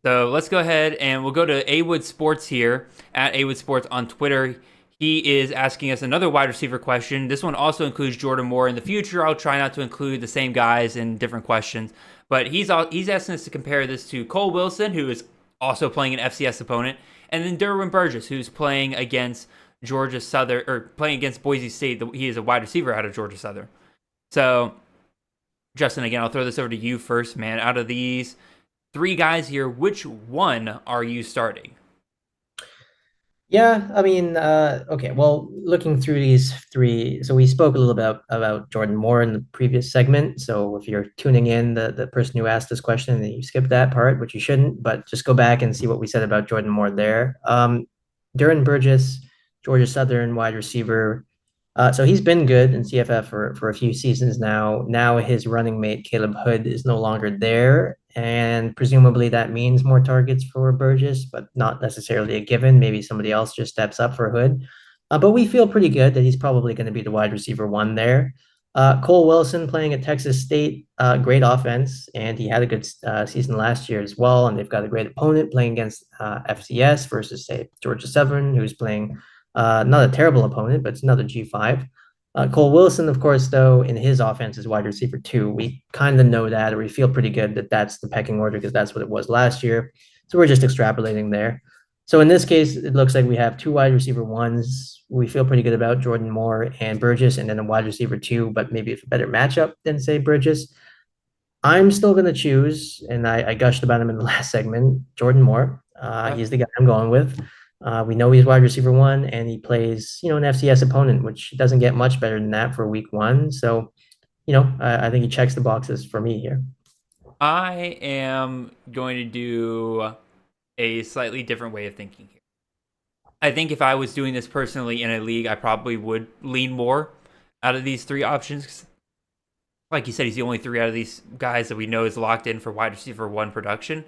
Speaker 1: So let's go ahead and we'll go to Awood Sports here at Awood Sports on Twitter. He is asking us another wide receiver question. This one also includes Jordan Moore. In the future, I'll try not to include the same guys in different questions. But he's asking us to compare this to Cole Wilson, who is also playing an FCS opponent, and then Derwin Burgess, who's playing against Georgia Southern or playing against Boise State. He is a wide receiver out of Georgia Southern. So, Justin, again, I'll throw this over to you first, man. Out of these three guys here, which one are you starting?
Speaker 3: Yeah, I mean, okay. Well, looking through these three, so we spoke a little bit about Jordan Moore in the previous segment. So if you're tuning in, the person who asked this question, then you skip that part, which you shouldn't, but just go back and see what we said about Jordan Moore there. Duran Burgess, Georgia Southern wide receiver. So he's been good in CFF for a few seasons now. Now his running mate Caleb Hood is no longer there, and presumably that means more targets for Burgess, but not necessarily a given. Maybe somebody else just steps up for Hood. But we feel pretty good that he's probably going to be the wide receiver one there. Cole Wilson playing at Texas State, great offense, and he had a good season last year as well. And they've got a great opponent playing against FCS versus, say, Georgia Southern, who's playing not a terrible opponent, but it's another G5. Cole Wilson, of course, though, in his offense is wide receiver two. We kind of know that, or we feel pretty good that that's the pecking order because that's what it was last year. So we're just extrapolating there. So in this case, it looks like we have two wide receiver ones. We feel pretty good about Jordan Moore and Burgess, and then a wide receiver two, but maybe a better matchup than, say, Burgess. I'm still going to choose, and I gushed about him in the last segment, Jordan Moore. He's the guy I'm going with. We know he's wide receiver one, and he plays, an FCS opponent, which doesn't get much better than that for week one. So, I think he checks the boxes for me here.
Speaker 1: I am going to do a slightly different way of thinking here. I think if I was doing this personally in a league, I probably would lean more out of these three options. Like you said, he's the only three out of these guys that we know is locked in for wide receiver one production.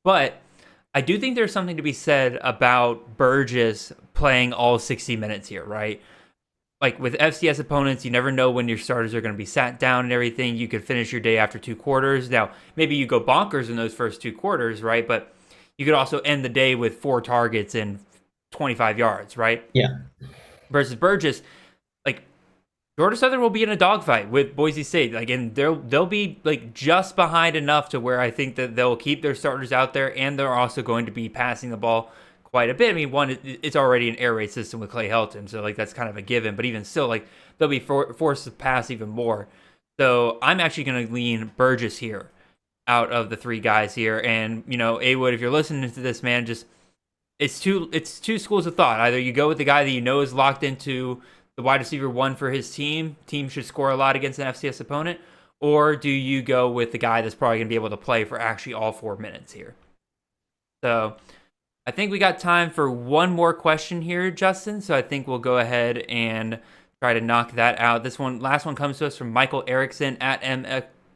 Speaker 1: But I do think there's something to be said about Burgess playing all 60 minutes here, right? Like with FCS opponents, you never know when your starters are going to be sat down and everything. You could finish your day after 2 quarters. Now, maybe you go bonkers in those first 2 quarters, right? But you could also end the day with 4 targets and 25 yards, right?
Speaker 3: Yeah.
Speaker 1: Versus Burgess, like Georgia Southern will be in a dogfight with Boise State, like, and they'll be like just behind enough to where I think that they'll keep their starters out there, and they're also going to be passing the ball quite a bit. I mean, one, it's already an air raid system with Clay Helton, so like that's kind of a given. But even still, like they'll be forced to pass even more. So I'm actually going to lean Burgess here out of the three guys here. And Awood, if you're listening to this, man, just it's two schools of thought. Either you go with the guy that you know is locked into the wide receiver one for his team. Team should score a lot against an FCS opponent. Or do you go with the guy that's probably going to be able to play for actually all 4 minutes here? So I think we got time for one more question here, Justin. So I think we'll go ahead and try to knock that out. Last one comes to us from Michael Erickson at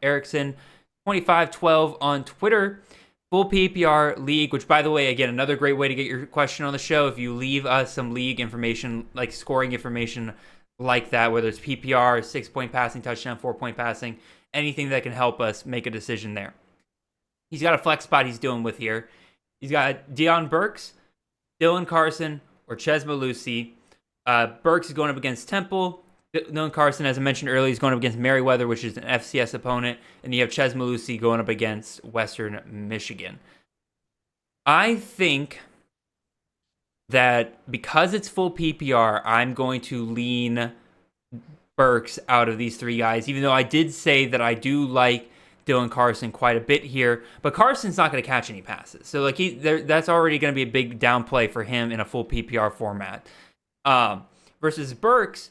Speaker 1: MErickson2512 on Twitter. Full PPR league, which, by the way, again, another great way to get your question on the show. If you leave us some league information, like scoring information like that, whether it's PPR, 6-point passing touchdown, 4-point passing, anything that can help us make a decision there. He's got a flex spot he's dealing with here. He's got Deion Burks, Dylan Carson, or Ches Malusi. Burks is going up against Temple. Dylan Carson, as I mentioned earlier, is going up against Merriweather, which is an FCS opponent. And you have Ches Malusi going up against Western Michigan. I think that because it's full PPR, I'm going to lean Burks out of these three guys, even though I did say that I do like Dylan Carson quite a bit here, but Carson's not going to catch any passes. So like that's already going to be a big downplay for him in a full PPR format. Versus Burks,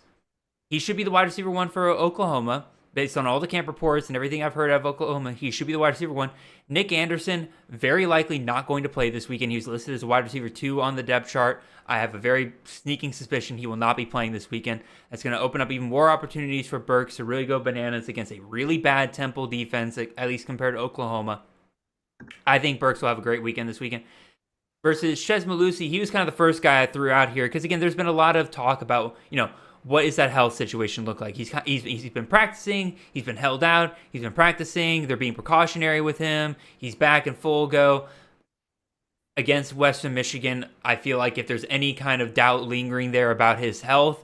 Speaker 1: he should be the wide receiver one for Oklahoma. Based on all the camp reports and everything I've heard of Oklahoma, he should be the wide receiver one. Nick Anderson, very likely not going to play this weekend. He was listed as a wide receiver 2 on the depth chart. I have a very sneaking suspicion he will not be playing this weekend. That's going to open up even more opportunities for Burks to really go bananas against a really bad Temple defense, at least compared to Oklahoma. I think Burks will have a great weekend this weekend. Versus Ches Malusi, he was kind of the first guy I threw out here because, again, there's been a lot of talk about, what does that health situation look like? He's been practicing. He's been held out. He's been practicing. They're being precautionary with him. He's back in full go. Against Western Michigan, I feel like if there's any kind of doubt lingering there about his health,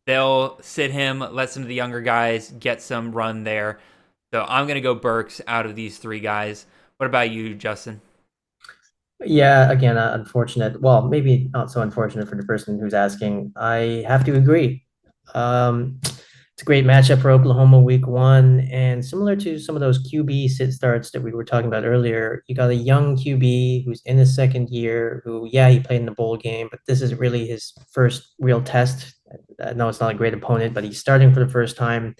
Speaker 1: they'll sit him, let some of the younger guys get some run there. So I'm going to go Burks out of these three guys. What about you, Justin?
Speaker 3: Yeah, again, unfortunate. Well, maybe not so unfortunate for the person who's asking. I have to agree. It's a great matchup for Oklahoma week one. And similar to some of those QB sit starts that we were talking about earlier, you got a young QB who's in his second year, who, yeah, he played in the bowl game, but this is really his first real test. I know it's not a great opponent, but he's starting for the first time.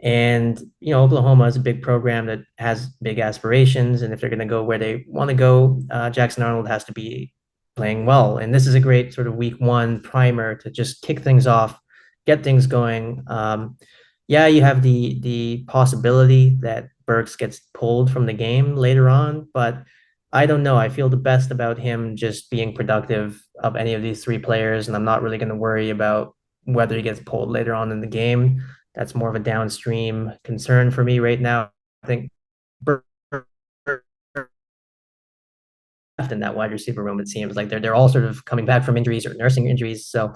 Speaker 3: And, Oklahoma is a big program that has big aspirations. And if they're going to go where they want to go, Jackson Arnold has to be playing well. And this is a great sort of week one primer to just kick things off, get things going. Yeah, you have the possibility that Burks gets pulled from the game later on, but I don't know. I feel the best about him just being productive of any of these three players. And I'm not really going to worry about whether he gets pulled later on in the game. That's more of a downstream concern for me right now. I think in that wide receiver room, it seems like they're all sort of coming back from injuries or nursing injuries. So,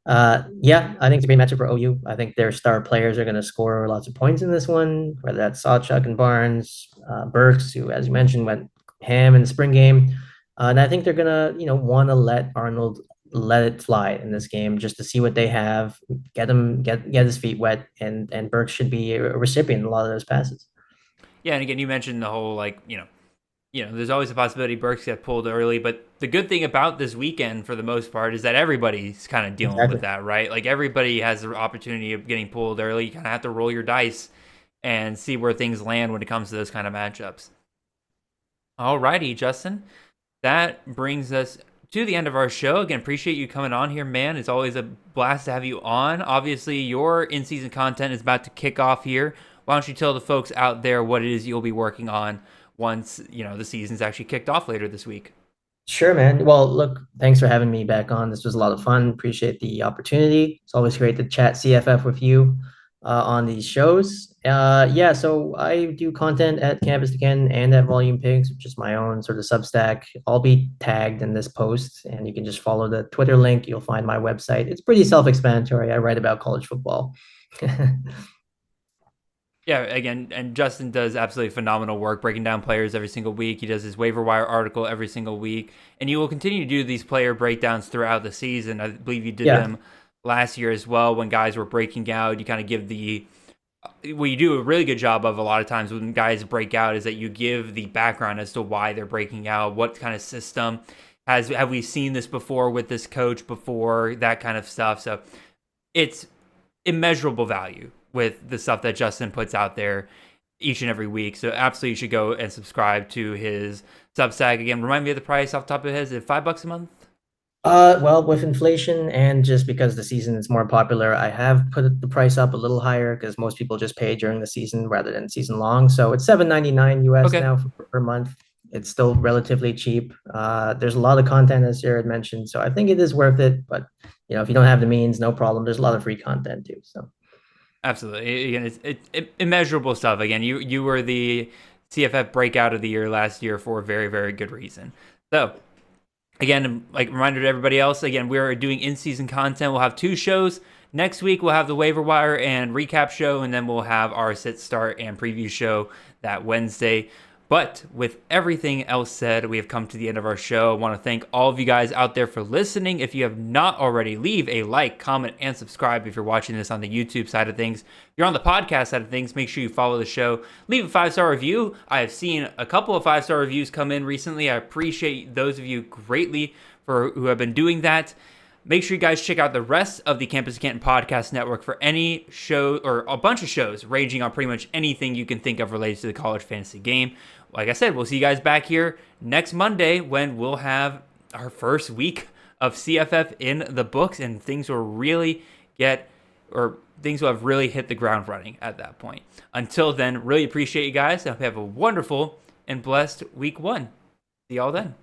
Speaker 3: yeah, I think it's a great matchup for OU. I think their star players are going to score lots of points in this one, whether that's Sawchuk and Barnes, Burks, who, as you mentioned, went ham in the spring game. And I think they're going to, want to let Arnold let it fly in this game just to see what they have, get his feet wet, and Burks should be a recipient of a lot of those passes.
Speaker 1: Yeah, and again, you mentioned the whole there's always a possibility Burks get pulled early, but the good thing about this weekend, for the most part, is that everybody's kind of dealing with that, right? Like everybody has the opportunity of getting pulled early. You kind of have to roll your dice and see where things land when it comes to those kind of matchups. Alrighty, Justin, that brings us to the end of our show. Again, appreciate you coming on here, man. It's always a blast to have you on. Obviously, your in-season content is about to kick off here. Why don't you tell the folks out there what it is you'll be working on once, the season's actually kicked off later this week?
Speaker 3: Sure, man. Well, look, thanks for having me back on. This was a lot of fun. Appreciate the opportunity. It's always great to chat CFF with you on these shows. Yeah, so I do content at Campus Again and at Volume Pigs, which is my own sort of Substack. I'll be tagged in this post, and you can just follow the Twitter link. You'll find my website. It's pretty self-explanatory. I write about college football.
Speaker 1: Yeah, again, and Justin does absolutely phenomenal work breaking down players every single week. He does his waiver wire article every single week, and you will continue to do these player breakdowns throughout the season. I believe you did
Speaker 3: Yeah.
Speaker 1: them last year as well when guys were breaking out. You kind of give the what you do a really good job of a lot of times when guys break out is that you give the background as to why they're breaking out, what kind of system have we seen this before with this coach before, that kind of stuff. So it's immeasurable value with the stuff that Justin puts out there each and every week. So absolutely you should go and subscribe to his Substack. Again, remind me of the price off the top of his head. Is it $5 a month?
Speaker 3: Well, with inflation and just because the season is more popular, I have put the price up a little higher because most people just pay during the season rather than season long. So it's 7.99 US
Speaker 1: Okay.
Speaker 3: now per month. It's still relatively cheap. There's a lot of content, as Jared mentioned, so I think it is worth it. But if you don't have the means, no problem. There's a lot of free content too. So
Speaker 1: Absolutely. Again, it's immeasurable stuff. Again, you were the CFF breakout of the year last year for a very, very good reason. So again, like reminder to everybody else, again, we're doing in-season content. We'll have 2 shows. Next week, we'll have the waiver wire and recap show, and then we'll have our sit, start, and preview show that Wednesday. But with everything else said, we have come to the end of our show. I want to thank all of you guys out there for listening. If you have not already, leave a like, comment, and subscribe if you're watching this on the YouTube side of things. If you're on the podcast side of things, make sure you follow the show. Leave a 5-star review. I have seen a couple of 5-star reviews come in recently. I appreciate those of you greatly who have been doing that. Make sure you guys check out the rest of the Campus Canton Podcast Network for any show or a bunch of shows ranging on pretty much anything you can think of related to the college fantasy game. Like I said, we'll see you guys back here next Monday when we'll have our first week of CFF in the books and things will have really hit the ground running at that point. Until then, really appreciate you guys. I hope you have a wonderful and blessed week 1. See y'all then.